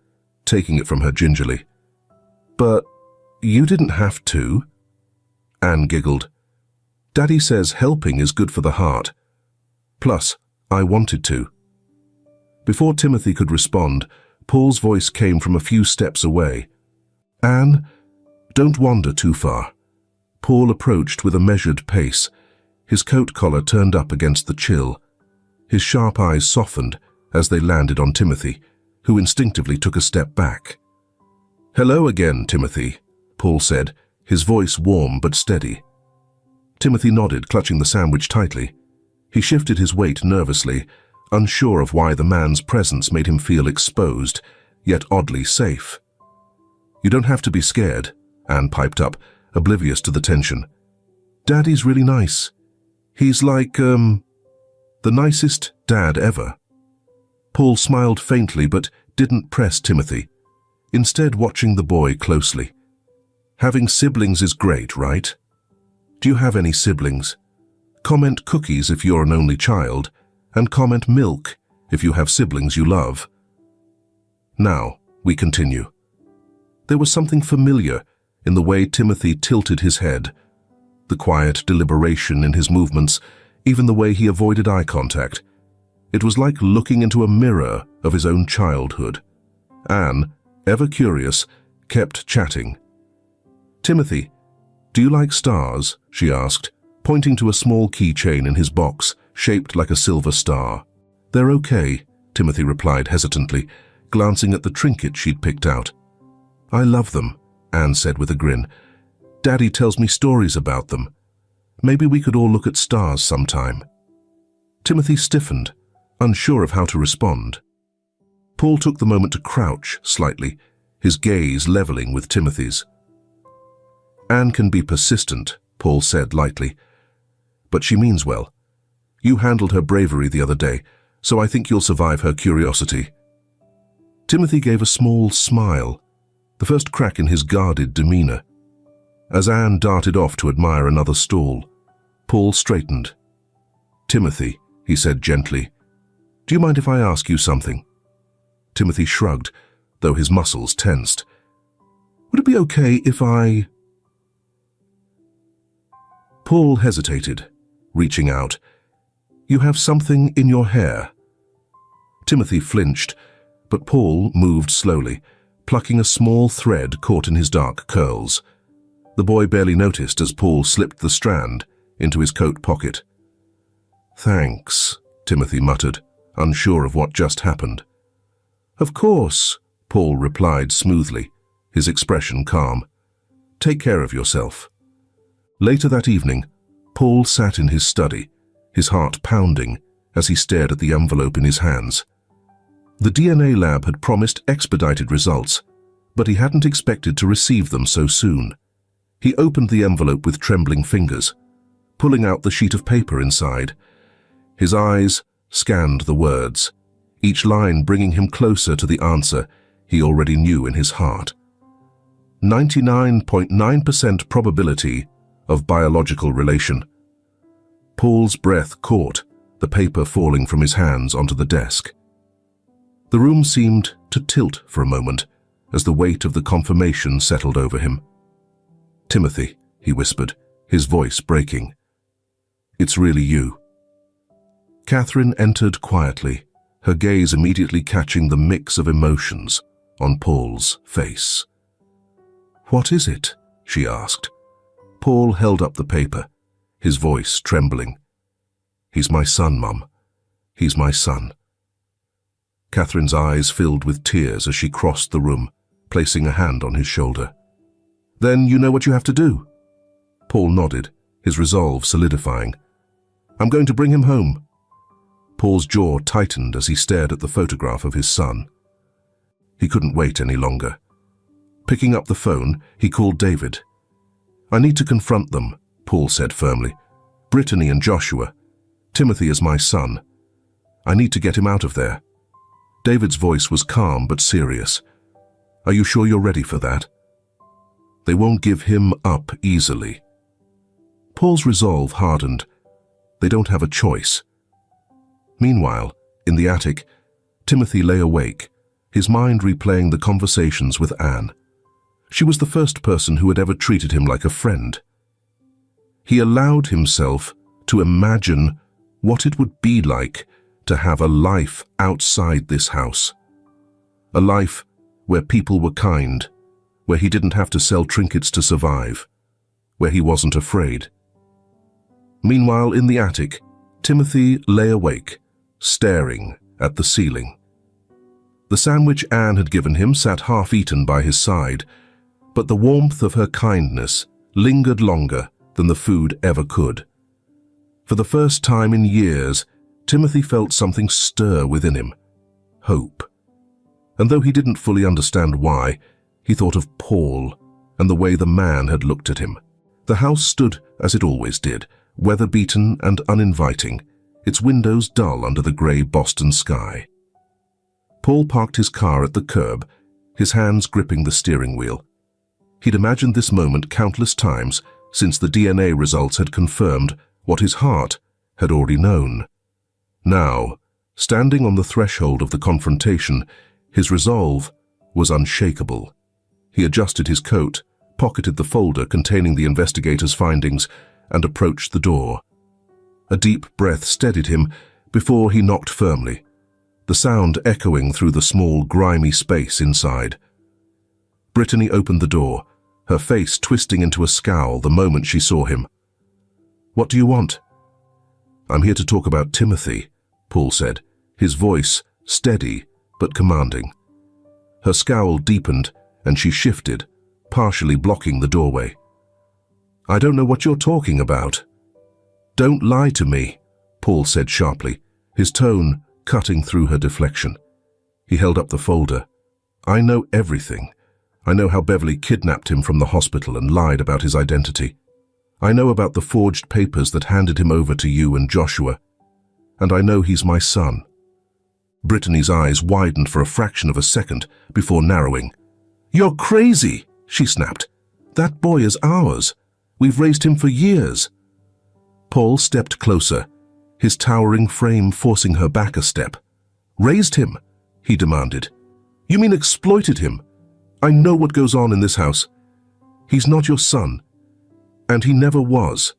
Speaker 1: taking it from her gingerly. "But you didn't have to." Anne giggled. "Daddy says helping is good for the heart. Plus, I wanted to." Before Timothy could respond, Paul's voice came from a few steps away. "Anne, don't wander too far." Paul approached with a measured pace, his coat collar turned up against the chill. His sharp eyes softened as they landed on Timothy, who instinctively took a step back. "Hello again, Timothy," Paul said, his voice warm but steady. Timothy nodded, clutching the sandwich tightly. He shifted his weight nervously, unsure of why the man's presence made him feel exposed, yet oddly safe. "You don't have to be scared," Anne piped up, oblivious to the tension. "Daddy's really nice. He's like, the nicest dad ever." Paul smiled faintly but didn't press Timothy, instead watching the boy closely. "Having siblings is great, right? Do you have any siblings? Comment cookies if you're an only child, and comment milk if you have siblings you love." Now, we continue. There was something familiar in the way Timothy tilted his head, the quiet deliberation in his movements, even the way he avoided eye contact. It was like looking into a mirror of his own childhood. Anne, ever curious, kept chatting. "Timothy, do you like stars?" she asked, pointing to a small keychain in his box, shaped like a silver star. "They're okay," Timothy replied hesitantly, glancing at the trinket she'd picked out. "I love them," Anne said with a grin. "Daddy tells me stories about them. Maybe we could all look at stars sometime." Timothy stiffened, unsure of how to respond. Paul took the moment to crouch slightly, his gaze leveling with Timothy's. "Anne can be persistent," Paul said lightly, "but she means well. You handled her bravery the other day, so I think you'll survive her curiosity." Timothy gave a small smile, the first crack in his guarded demeanor. As Anne darted off to admire another stall, Paul straightened. "Timothy," he said gently, "do you mind if I ask you something?" Timothy shrugged, though his muscles tensed. "Would it be okay if I—" Paul hesitated, reaching out. "You have something in your hair." Timothy flinched, but Paul moved slowly, plucking a small thread caught in his dark curls. The boy barely noticed as Paul slipped the strand into his coat pocket. "Thanks," Timothy muttered, unsure of what just happened. "Of course," Paul replied smoothly, his expression calm. "Take care of yourself." Later that evening, Paul sat in his study, his heart pounding as he stared at the envelope in his hands. The DNA lab had promised expedited results, but he hadn't expected to receive them so soon. He opened the envelope with trembling fingers, pulling out the sheet of paper inside. His eyes scanned the words, each line bringing him closer to the answer he already knew in his heart. 99.9% probability of biological relation. Paul's breath caught, the paper falling from his hands onto the desk. The room seemed to tilt for a moment as the weight of the confirmation settled over him. "Timothy," he whispered, his voice breaking. "It's really you." Catherine entered quietly, her gaze immediately catching the mix of emotions on Paul's face. "What is it?" she asked. Paul held up the paper, his voice trembling. "He's my son, Mum. He's my son." Catherine's eyes filled with tears as she crossed the room, placing a hand on his shoulder. "Then you know what you have to do?" Paul nodded, his resolve solidifying. "I'm going to bring him home." Paul's jaw tightened as he stared at the photograph of his son. He couldn't wait any longer. Picking up the phone, he called David. "I need to confront them," Paul said firmly. "Brittany and Joshua. Timothy is my son. I need to get him out of there." David's voice was calm but serious. "Are you sure you're ready for that?" "They won't give him up easily." Paul's resolve hardened. They don't have a choice. Meanwhile, in the attic, Timothy lay awake, his mind replaying the conversations with Anne. She was the first person who had ever treated him like a friend. He allowed himself to imagine what it would be like to have a life outside this house. A life where people were kind, where he didn't have to sell trinkets to survive, where he wasn't afraid. Meanwhile, in the attic, Timothy lay awake, staring at the ceiling. The sandwich Anne had given him sat half-eaten by his side, but the warmth of her kindness lingered longer than the food ever could. For the first time in years, Timothy felt something stir within him, hope. And though he didn't fully understand why, he thought of Paul and the way the man had looked at him. The house stood as it always did, weather-beaten and uninviting, its windows dull under the grey Boston sky. Paul parked his car at the curb, his hands gripping the steering wheel. He'd imagined this moment countless times since the DNA results had confirmed what his heart had already known. Now, standing on the threshold of the confrontation, his resolve was unshakable. He adjusted his coat, pocketed the folder containing the investigator's findings, and approached the door. A deep breath steadied him before he knocked firmly, the sound echoing through the small, grimy space inside. Brittany opened the door, her face twisting into a scowl the moment she saw him. "What do you want?" "I'm here to talk about Timothy," Paul said, his voice steady but commanding. Her scowl deepened and she shifted, partially blocking the doorway. "I don't know what you're talking about." "Don't lie to me," Paul said sharply, his tone cutting through her deflection. He held up the folder. I know everything. I know how Beverly kidnapped him from the hospital and lied about his identity. I know about the forged papers that handed him over to you and Joshua. And I know he's my son. Brittany's eyes widened for a fraction of a second before narrowing. You're crazy, she snapped. That boy is ours. We've raised him for years. Paul stepped closer, his towering frame forcing her back a step. Raised him, he demanded. You mean exploited him? I know what goes on in this house. He's not your son, and he never was.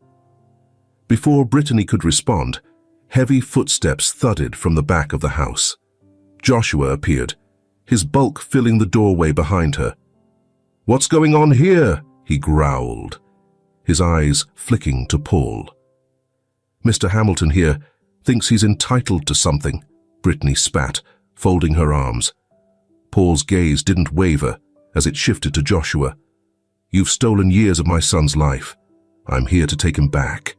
Speaker 1: Before Brittany could respond, heavy footsteps thudded from the back of the house. Joshua appeared, his bulk filling the doorway behind her. What's going on here? He growled, his eyes flicking to Paul. Mr. Hamilton here thinks he's entitled to something, Brittany spat, folding her arms. Paul's gaze didn't waver as it shifted to Joshua. You've stolen years of my son's life. I'm here to take him back.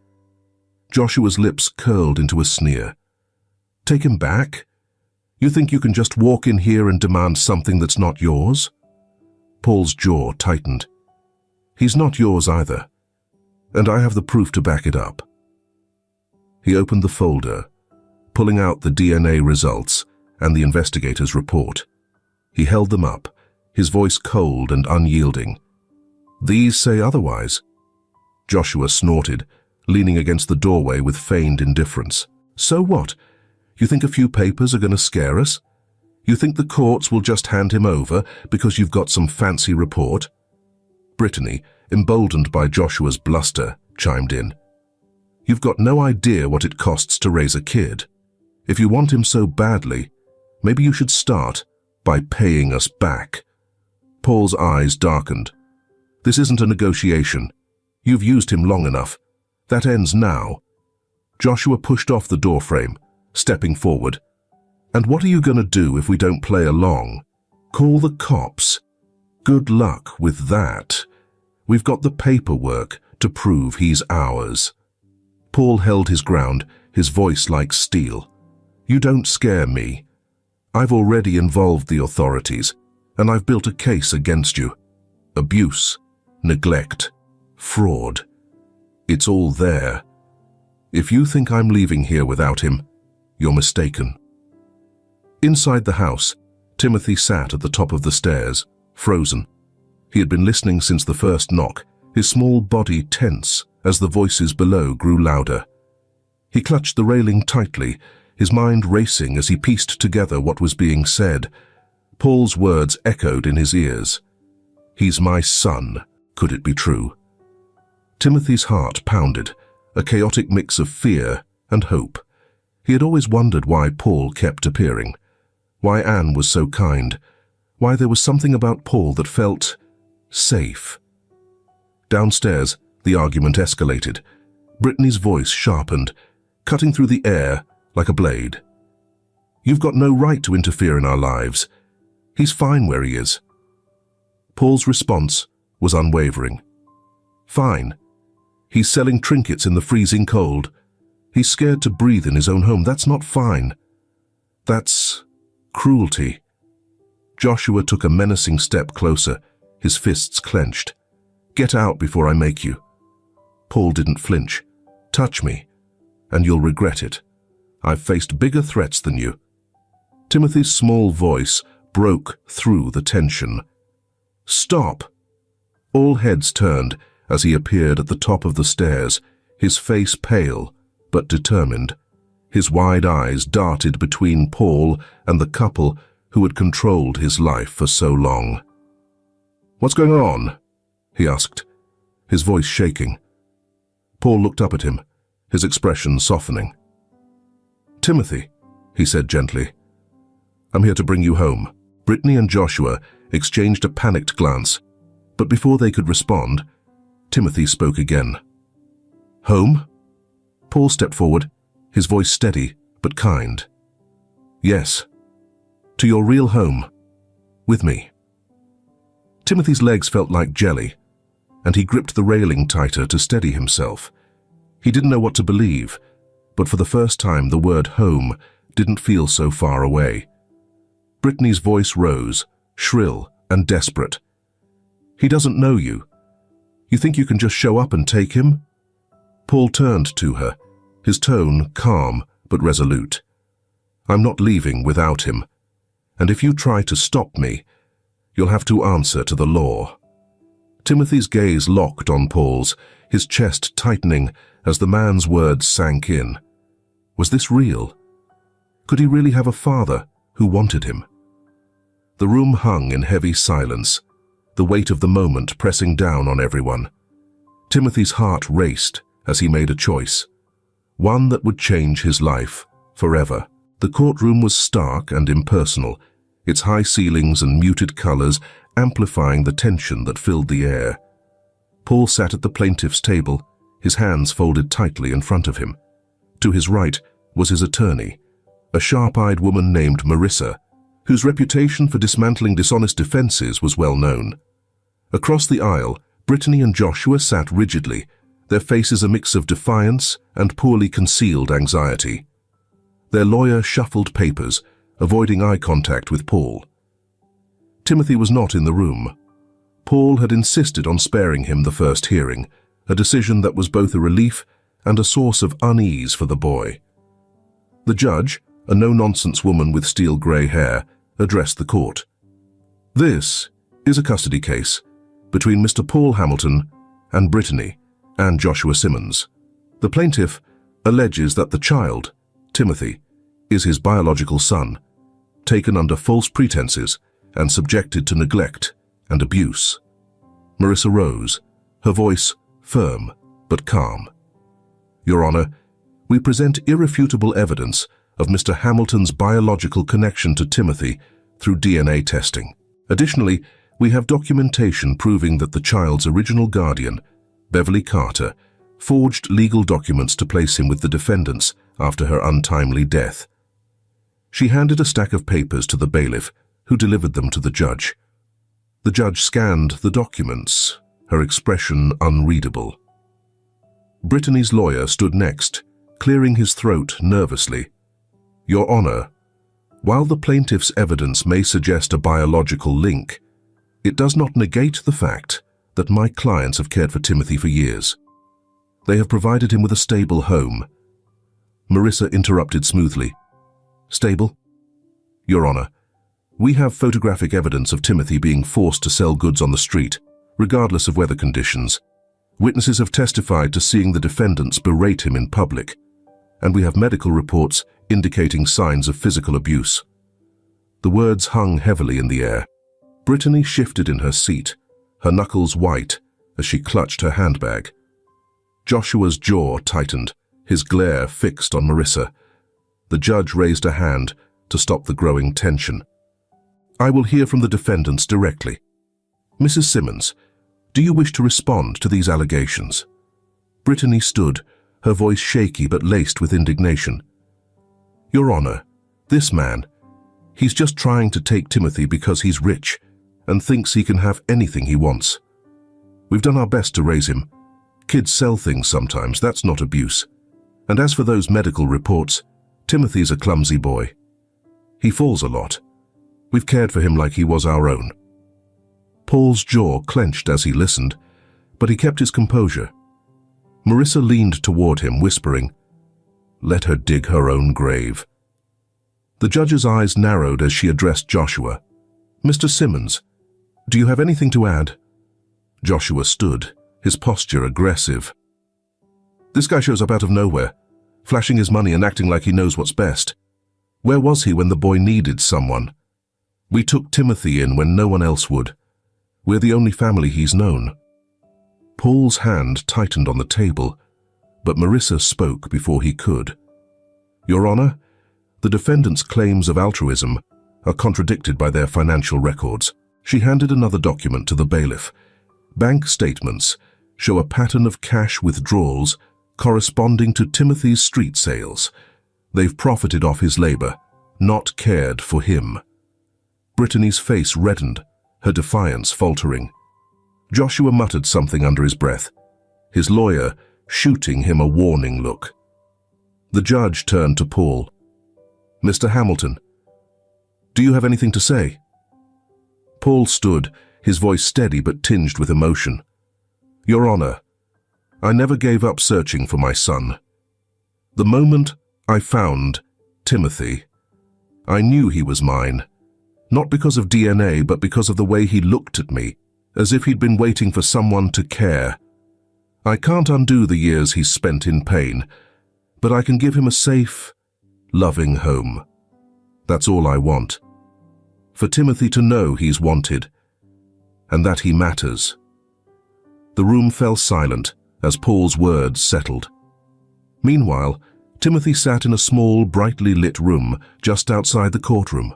Speaker 1: Joshua's lips curled into a sneer. Take him back? You think you can just walk in here and demand something that's not yours? Paul's jaw tightened. He's not yours either, and I have the proof to back it up. He opened the folder, pulling out the DNA results and the investigator's report. He held them up, his voice cold and unyielding. These say otherwise. Joshua snorted, leaning against the doorway with feigned indifference. So what? You think a few papers are going to scare us? You think the courts will just hand him over because you've got some fancy report? Brittany, emboldened by Joshua's bluster, chimed in. You've got no idea what it costs to raise a kid. If you want him so badly, maybe you should start by paying us back. Paul's eyes darkened. This isn't a negotiation. You've used him long enough. That ends now. Joshua pushed off the doorframe, stepping forward. And what are you going to do if we don't play along? Call the cops. Good luck with that. We've got the paperwork to prove he's ours. Paul held his ground, his voice like steel. You don't scare me. I've already involved the authorities, and I've built a case against you. Abuse, neglect, fraud. It's all there. If you think I'm leaving here without him, you're mistaken. Inside the house, Timothy sat at the top of the stairs, frozen. He had been listening since the first knock, his small body tense as the voices below grew louder. He clutched the railing tightly, his mind racing as he pieced together what was being said. Paul's words echoed in his ears. He's my son. Could it be true? Timothy's heart pounded, a chaotic mix of fear and hope. He had always wondered why Paul kept appearing, why Anne was so kind, why there was something about Paul that felt safe. Downstairs, the argument escalated. Brittany's voice sharpened, cutting through the air like a blade. You've got no right to interfere in our lives. He's fine where he is. Paul's response was unwavering. Fine. He's selling trinkets in the freezing cold. He's scared to breathe in his own home. That's not fine. That's cruelty. Joshua took a menacing step closer, his fists clenched. Get out before I make you. Paul didn't flinch. Touch me, and you'll regret it. I've faced bigger threats than you. Timothy's small voice broke through the tension. Stop! All heads turned as he appeared at the top of the stairs, his face pale but determined. His wide eyes darted between Paul and the couple who had controlled his life for so long. What's going on? He asked, his voice shaking. Paul looked up at him, his expression softening. Timothy, he said gently, I'm here to bring you home. Brittany and Joshua exchanged a panicked glance, but before they could respond, Timothy spoke again. Home? Paul stepped forward, his voice steady but kind. Yes, to your real home, with me. Timothy's legs felt like jelly, and he gripped the railing tighter to steady himself. He didn't know what to believe, but for the first time the word home didn't feel so far away. Brittany's voice rose, shrill and desperate. "He doesn't know you. You think you can just show up and take him?" Paul turned to her, his tone calm but resolute. "I'm not leaving without him, and if you try to stop me, you'll have to answer to the law." Timothy's gaze locked on Paul's, his chest tightening as the man's words sank in. Was this real? Could he really have a father who wanted him? The room hung in heavy silence, the weight of the moment pressing down on everyone. Timothy's heart raced as he made a choice, one that would change his life forever. The courtroom was stark and impersonal, its high ceilings and muted colors amplifying the tension that filled the air. Paul sat at the plaintiff's table, his hands folded tightly in front of him. To his right was his attorney, a sharp-eyed woman named Marissa, whose reputation for dismantling dishonest defenses was well known. Across the aisle, Brittany and Joshua sat rigidly, their faces a mix of defiance and poorly concealed anxiety. Their lawyer shuffled papers, avoiding eye contact with Paul. Timothy was not in the room. Paul had insisted on sparing him the first hearing, a decision that was both a relief and a source of unease for the boy. The judge, a no-nonsense woman with steel-grey hair, addressed the court. "This is a custody case between Mr. Paul Hamilton and Brittany and Joshua Simmons. The plaintiff alleges that the child, Timothy, is his biological son, taken under false pretenses and subjected to neglect and abuse." Marissa rose, her voice firm but calm. "Your Honor, we present irrefutable evidence of Mr. Hamilton's biological connection to Timothy through DNA testing. Additionally, we have documentation proving that the child's original guardian, Beverly Carter, forged legal documents to place him with the defendants after her untimely death." She handed a stack of papers to the bailiff, who delivered them to the judge. The judge scanned the documents, her expression unreadable. Brittany's lawyer stood next, clearing his throat nervously. "Your Honor, while the plaintiff's evidence may suggest a biological link, it does not negate the fact that my clients have cared for Timothy for years. They have provided him with a stable home." Marissa interrupted smoothly. "Stable? Your Honor, we have photographic evidence of Timothy being forced to sell goods on the street, regardless of weather conditions. Witnesses have testified to seeing the defendants berate him in public, and we have medical reports indicating signs of physical abuse." The words hung heavily in the air. Brittany shifted in her seat, her knuckles white as she clutched her handbag. Joshua's jaw tightened, his glare fixed on Marissa. The judge raised a hand to stop the growing tension. "I will hear from the defendants directly. Mrs. Simmons, do you wish to respond to these allegations?" Brittany stood, her voice shaky but laced with indignation. "Your Honor, this man, he's just trying to take Timothy because he's rich and thinks he can have anything he wants. We've done our best to raise him. Kids sell things sometimes, that's not abuse. And as for those medical reports, Timothy's a clumsy boy. He falls a lot. We've cared for him like he was our own." Paul's jaw clenched as he listened, but he kept his composure. Marissa leaned toward him, whispering, "Let her dig her own grave." The judge's eyes narrowed as she addressed Joshua. "Mr. Simmons, do you have anything to add?" Joshua stood, his posture aggressive. "This guy shows up out of nowhere, flashing his money and acting like he knows what's best. Where was he when the boy needed someone? We took Timothy in when no one else would. We're the only family he's known." Paul's hand tightened on the table, but Marissa spoke before he could. "Your Honor, the defendants' claims of altruism are contradicted by their financial records." She handed another document to the bailiff. Bank statements show a pattern of cash withdrawals corresponding to Timothy's street sales. They've profited off his labor, not cared for him. Brittany's face reddened, her defiance faltering. Joshua muttered something under his breath, his lawyer shooting him a warning look. The judge turned to Paul. "Mr. Hamilton, do you have anything to say?" Paul stood, his voice steady but tinged with emotion. "Your Honor, I never gave up searching for my son. The moment I found Timothy, I knew he was mine, not because of DNA, but because of the way he looked at me, as if he'd been waiting for someone to care. I can't undo the years he's spent in pain, but I can give him a safe, loving home. That's all I want. For Timothy to know he's wanted, and that he matters." The room fell silent as Paul's words settled. Meanwhile, Timothy sat in a small, brightly lit room just outside the courtroom.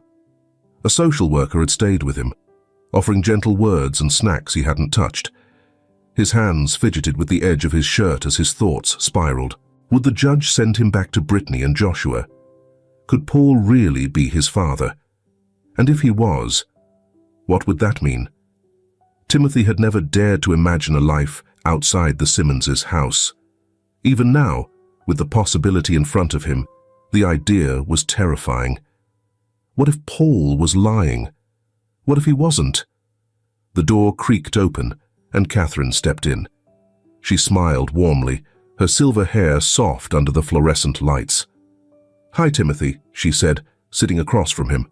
Speaker 1: A social worker had stayed with him, offering gentle words and snacks he hadn't touched. His hands fidgeted with the edge of his shirt as his thoughts spiraled. Would the judge send him back to Brittany and Joshua? Could Paul really be his father? And if he was, what would that mean? Timothy had never dared to imagine a life outside the Simmonses' house. Even now, with the possibility in front of him, the idea was terrifying. What if Paul was lying? What if he wasn't? The door creaked open, and Catherine stepped in. She smiled warmly, her silver hair soft under the fluorescent lights. "Hi, Timothy," she said, sitting across from him.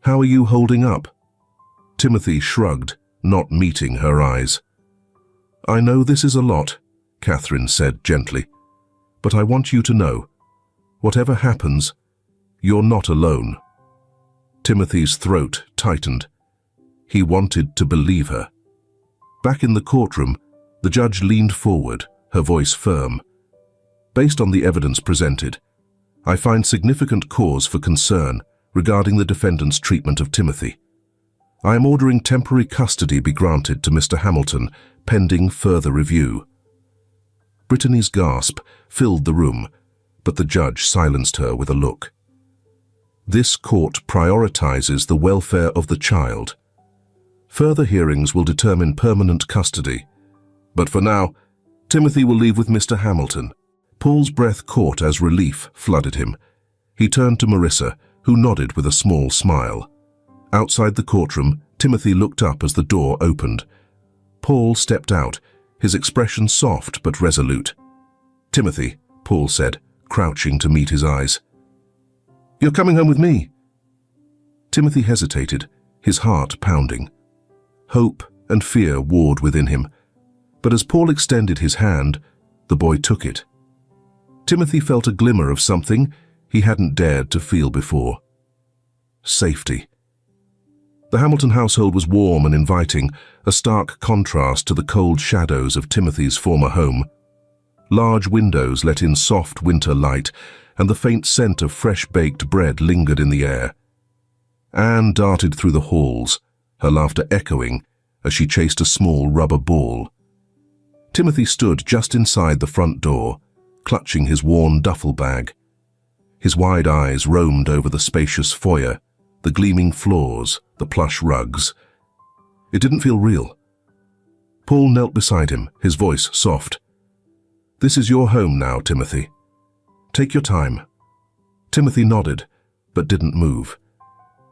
Speaker 1: "How are you holding up?" Timothy shrugged, not meeting her eyes. "I know this is a lot," Catherine said gently, "but I want you to know, whatever happens, you're not alone." Timothy's throat tightened. He wanted to believe her. Back in the courtroom, the judge leaned forward, her voice firm. "Based on the evidence presented, I find significant cause for concern regarding the defendant's treatment of Timothy. I am ordering temporary custody be granted to Mr. Hamilton, pending further review." Brittany's gasp filled the room, but the judge silenced her with a look. "This court prioritizes the welfare of the child. Further hearings will determine permanent custody. But for now, Timothy will leave with Mr. Hamilton." Paul's breath caught as relief flooded him. He turned to Marissa, who nodded with a small smile. Outside the courtroom, Timothy looked up as the door opened. Paul stepped out, his expression soft but resolute. "Timothy," Paul said, crouching to meet his eyes. "You're coming home with me." Timothy hesitated, his heart pounding. Hope and fear warred within him, but as Paul extended his hand, the boy took it. Timothy felt a glimmer of something he hadn't dared to feel before. Safety. The Hamilton household was warm and inviting, a stark contrast to the cold shadows of Timothy's former home. Large windows let in soft winter light, and the faint scent of fresh-baked bread lingered in the air. Anne darted through the halls, her laughter echoing as she chased a small rubber ball. Timothy stood just inside the front door, clutching his worn duffel bag. His wide eyes roamed over the spacious foyer, the gleaming floors, the plush rugs. It didn't feel real. Paul knelt beside him, his voice soft. "This is your home now, Timothy. Take your time." Timothy nodded, but didn't move.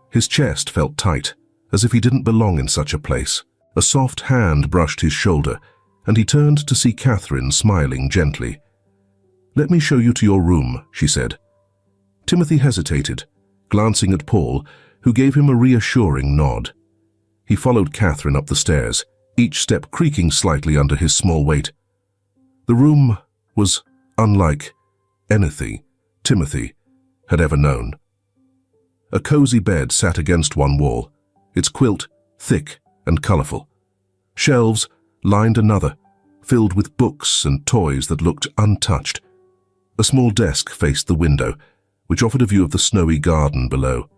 Speaker 1: His chest felt tight, as if he didn't belong in such a place. A soft hand brushed his shoulder, and he turned to see Catherine smiling gently. "Let me show you to your room," she said. Timothy hesitated, glancing at Paul, who gave him a reassuring nod. He followed Catherine up the stairs, each step creaking slightly under his small weight. The room was unlike anything Timothy had ever known. A cozy bed sat against one wall, its quilt thick and colorful. Shelves lined another, filled with books and toys that looked untouched. A small desk faced the window, which offered a view of the snowy garden below.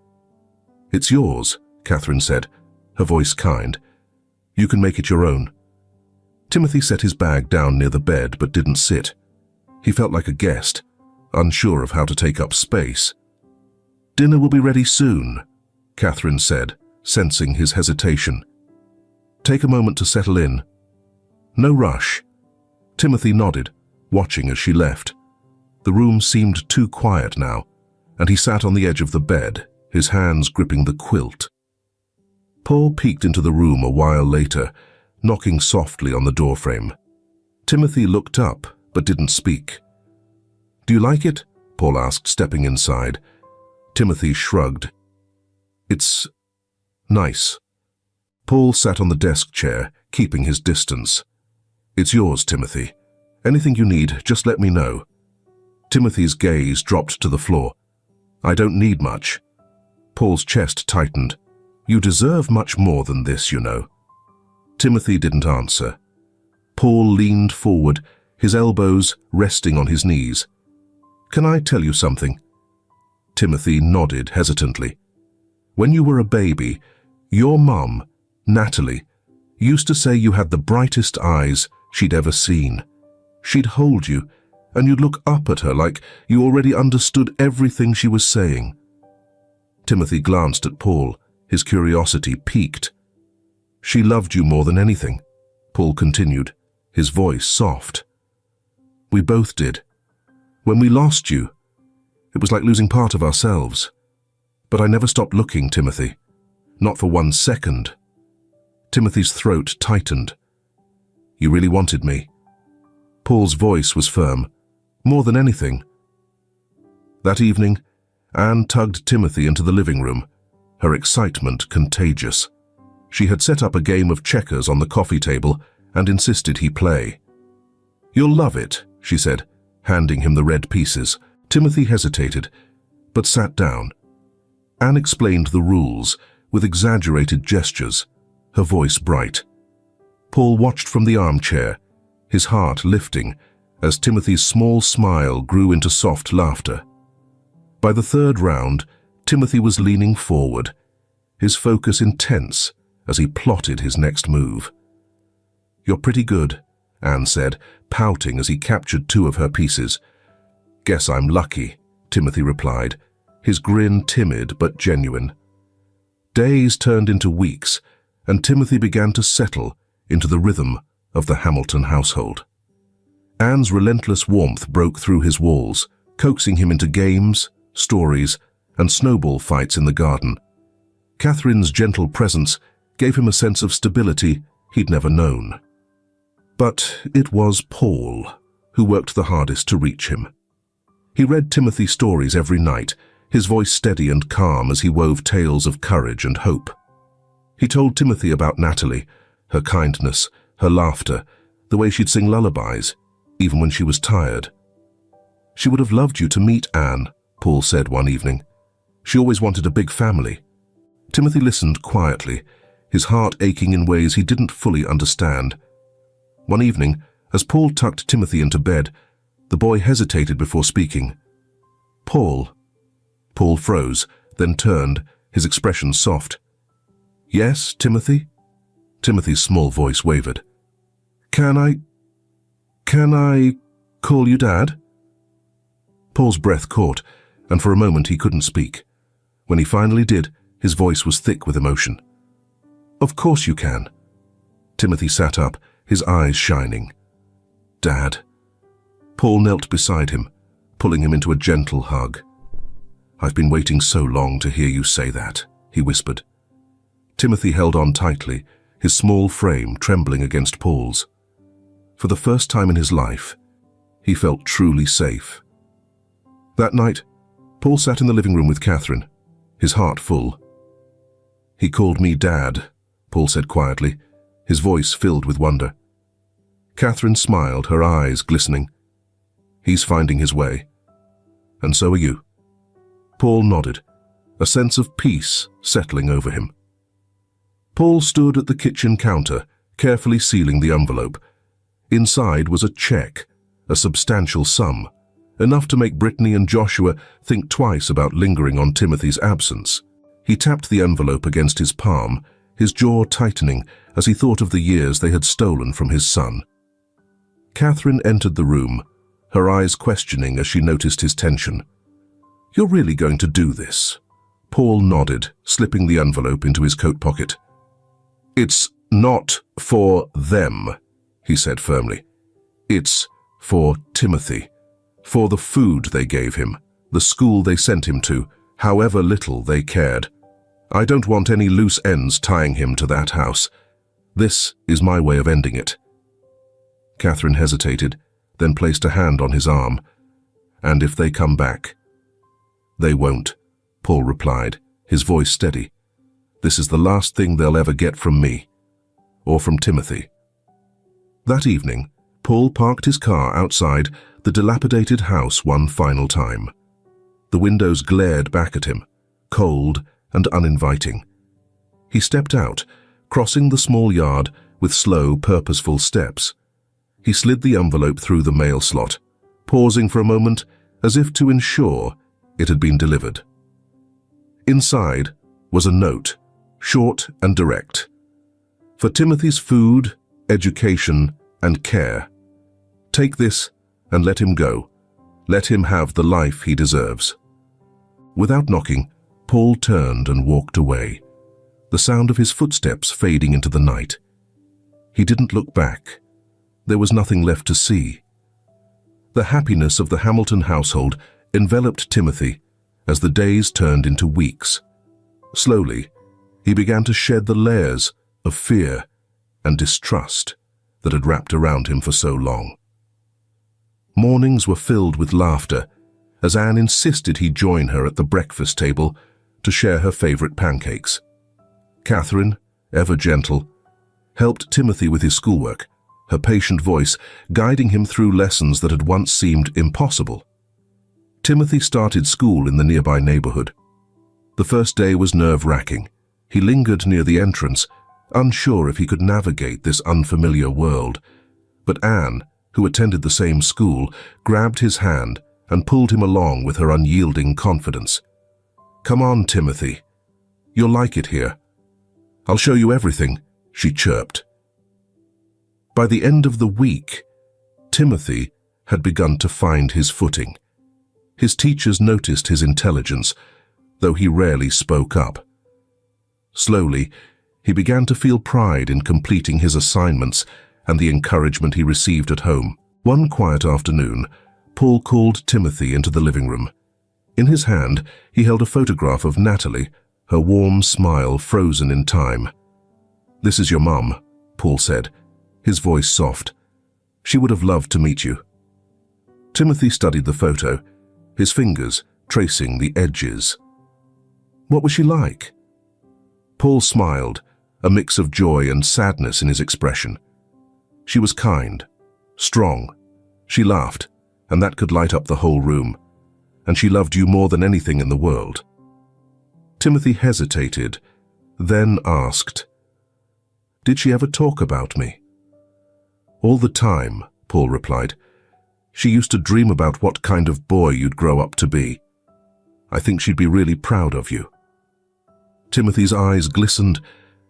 Speaker 1: "It's yours," Catherine said, her voice kind. "You can make it your own." Timothy set his bag down near the bed but didn't sit. He felt like a guest, unsure of how to take up space. "Dinner will be ready soon," Catherine said, sensing his hesitation. "Take a moment to settle in." "No rush." Timothy nodded, watching as she left. The room seemed too quiet now, and he sat on the edge of the bed, his hands gripping the quilt. Paul peeked into the room a while later, knocking softly on the doorframe. Timothy looked up, but didn't speak. "Do you like it?" Paul asked, stepping inside. Timothy shrugged. "It's nice." Paul sat on the desk chair, keeping his distance. "It's yours, Timothy. Anything you need, just let me know." Timothy's gaze dropped to the floor. "I don't need much." Paul's chest tightened. "You deserve much more than this, you know." Timothy didn't answer. Paul leaned forward, his elbows resting on his knees. "Can I tell you something?" Timothy nodded hesitantly. "When you were a baby, your mum, Natalie, used to say you had the brightest eyes she'd ever seen. She'd hold you, and you'd look up at her like you already understood everything she was saying." Timothy glanced at Paul, his curiosity piqued. "She loved you more than anything," Paul continued, his voice soft. "We both did. When we lost you, it was like losing part of ourselves. But I never stopped looking, Timothy. Not for 1 second." Timothy's throat tightened. "You really wanted me?" Paul's voice was firm. "More than anything." That evening, Anne tugged Timothy into the living room, her excitement contagious. She had set up a game of checkers on the coffee table and insisted he play. "You'll love it," she said, handing him the red pieces. Timothy hesitated, but sat down. Anne explained the rules with exaggerated gestures, her voice bright. Paul watched from the armchair, his heart lifting as Timothy's small smile grew into soft laughter. By the third round, Timothy was leaning forward, his focus intense as he plotted his next move. "You're pretty good," Anne said, pouting as he captured 2 of her pieces. "Guess I'm lucky," Timothy replied, his grin timid but genuine. Days turned into weeks, and Timothy began to settle into the rhythm of the Hamilton household. Anne's relentless warmth broke through his walls, coaxing him into games, stories, and snowball fights in the garden. Catherine's gentle presence gave him a sense of stability he'd never known. But it was Paul who worked the hardest to reach him. He read Timothy stories every night, his voice steady and calm as he wove tales of courage and hope. He told Timothy about Natalie, her kindness, her laughter, the way she'd sing lullabies, even when she was tired. "She would have loved you to meet Anne," Paul said one evening. "She always wanted a big family." Timothy listened quietly, his heart aching in ways he didn't fully understand. One evening, as Paul tucked Timothy into bed, the boy hesitated before speaking. "Paul." Paul froze, then turned, his expression soft. "Yes, Timothy?" Timothy's small voice wavered. Can I call you Dad?" Paul's breath caught, and for a moment he couldn't speak. When he finally did, his voice was thick with emotion. "Of course you can." Timothy sat up, his eyes shining. "Dad." Paul knelt beside him, pulling him into a gentle hug. "I've been waiting so long to hear you say that," he whispered. Timothy held on tightly, his small frame trembling against Paul's. For the first time in his life, he felt truly safe. That night, Paul sat in the living room with Catherine, his heart full. "He called me Dad," Paul said quietly, his voice filled with wonder. Catherine smiled, her eyes glistening. "He's finding his way. And so are you." Paul nodded, a sense of peace settling over him. Paul stood at the kitchen counter, carefully sealing the envelope. Inside was a check, a substantial sum, enough to make Brittany and Joshua think twice about lingering on Timothy's absence. He tapped the envelope against his palm, his jaw tightening as he thought of the years they had stolen from his son. Catherine entered the room, her eyes questioning as she noticed his tension. "You're really going to do this?" Paul nodded, slipping the envelope into his coat pocket. "It's not for them," he said firmly. "It's for Timothy. For the food they gave him, the school they sent him to, however little they cared. I don't want any loose ends tying him to that house. This is my way of ending it. Catherine hesitated, then placed a hand on his arm. And if they come back? They won't, Paul replied, his voice steady. This is the last thing they'll ever get from me, or from Timothy. That evening, Paul parked his car outside the dilapidated house one final time. The windows glared back at him, cold and uninviting. He stepped out, crossing the small yard with slow, purposeful steps. He slid the envelope through the mail slot, pausing for a moment as if to ensure it had been delivered. Inside was a note, short and direct. For Timothy's food, education, and care. Take this and let him go. Let him have the life he deserves. Without knocking, Paul turned and walked away, the sound of his footsteps fading into the night. He didn't look back. There was nothing left to see. The happiness of the Hamilton household enveloped Timothy as the days turned into weeks. Slowly, he began to shed the layers of fear and distrust that had wrapped around him for so long. Mornings were filled with laughter as Anne insisted he join her at the breakfast table to share her favorite pancakes. Catherine, ever gentle, helped Timothy with his schoolwork, her patient voice guiding him through lessons that had once seemed impossible. Timothy started school in the nearby neighborhood. The first day was nerve-wracking. He lingered near the entrance, unsure if he could navigate this unfamiliar world. But Anne, who attended the same school, grabbed his hand and pulled him along with her unyielding confidence. "Come on, Timothy. You'll like it here. I'll show you everything," she chirped. By the end of the week, Timothy had begun to find his footing. His teachers noticed his intelligence, though he rarely spoke up. Slowly, he began to feel pride in completing his assignments and the encouragement he received at home. One quiet afternoon, Paul called Timothy into the living room. In his hand, he held a photograph of Natalie, her warm smile frozen in time. "This is your mum," Paul said, his voice soft. "She would have loved to meet you." Timothy studied the photo, his fingers tracing the edges. "What was she like?" Paul smiled, a mix of joy and sadness in his expression. "She was kind, strong. She laughed, and that could light up the whole room. And she loved you more than anything in the world." Timothy hesitated, then asked, "Did she ever talk about me?" "All the time," Paul replied. "She used to dream about what kind of boy you'd grow up to be. I think she'd be really proud of you." Timothy's eyes glistened,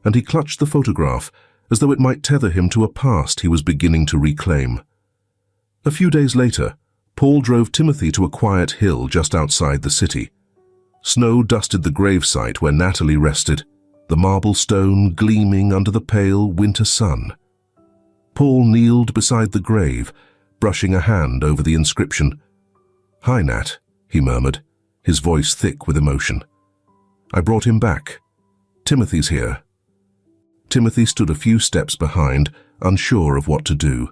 Speaker 1: and he clutched the photograph as though it might tether him to a past he was beginning to reclaim. A few days later, Paul drove Timothy to a quiet hill just outside the city. Snow dusted the gravesite where Natalie rested, the marble stone gleaming under the pale winter sun. Paul kneeled beside the grave, brushing a hand over the inscription. "Hi, Nat," he murmured, his voice thick with emotion. "I brought him back. Timothy's here." Timothy stood a few steps behind, unsure of what to do.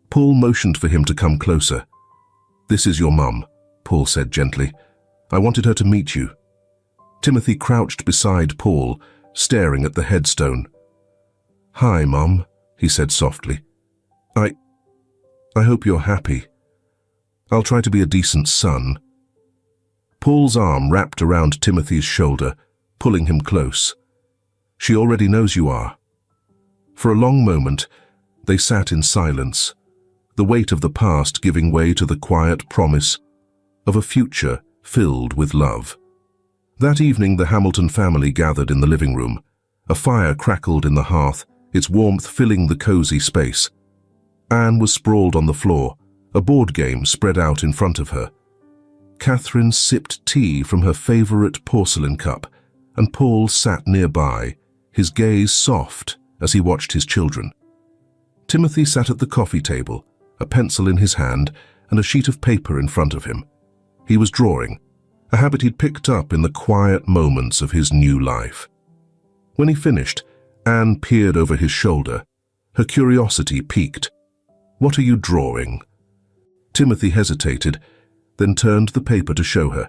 Speaker 1: Paul motioned for him to come closer. "This is your mum," Paul said gently. "I wanted her to meet you." Timothy crouched beside Paul, staring at the headstone. "Hi, Mum," he said softly. I hope you're happy. I'll try to be a decent son." Paul's arm wrapped around Timothy's shoulder, pulling him close. "She already knows you are." For a long moment, they sat in silence, the weight of the past giving way to the quiet promise of a future filled with love. That evening, the Hamilton family gathered in the living room. A fire crackled in the hearth, its warmth filling the cozy space. Anne was sprawled on the floor, a board game spread out in front of her. Catherine sipped tea from her favorite porcelain cup, and Paul sat nearby, his gaze soft as he watched his children. Timothy sat at the coffee table, a pencil in his hand and a sheet of paper in front of him. He was drawing, a habit he'd picked up in the quiet moments of his new life. When he finished, Anne peered over his shoulder. Her curiosity piqued. "What are you drawing?" Timothy hesitated, then turned the paper to show her.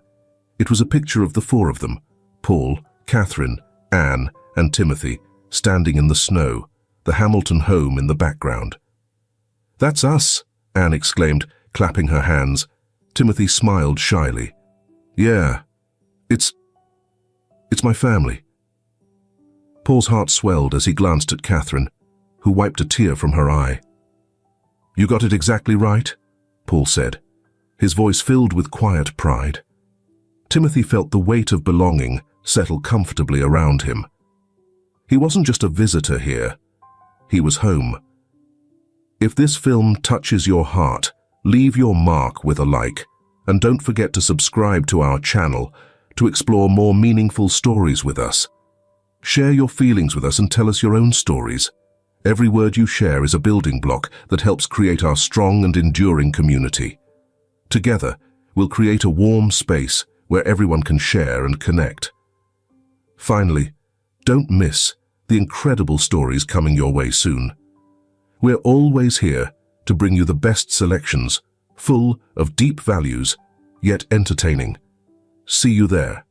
Speaker 1: It was a picture of the four of them, Paul, Catherine, Anne, and Timothy, standing in the snow, the Hamilton home in the background. "That's us," Anne exclaimed, clapping her hands. Timothy smiled shyly. "Yeah, it's my family." Paul's heart swelled as he glanced at Catherine, who wiped a tear from her eye. "You got it exactly right," Paul said, his voice filled with quiet pride. Timothy felt the weight of belonging settle comfortably around him. He wasn't just a visitor here. He was home. If this film touches your heart, leave your mark with a like, and don't forget to subscribe to our channel to explore more meaningful stories with us. Share your feelings with us and tell us your own stories. Every word you share is a building block that helps create our strong and enduring community. Together, we'll create a warm space where everyone can share and connect. Finally, don't miss the incredible stories coming your way soon. We're always here to bring you the best selections, full of deep values, yet entertaining. See you there.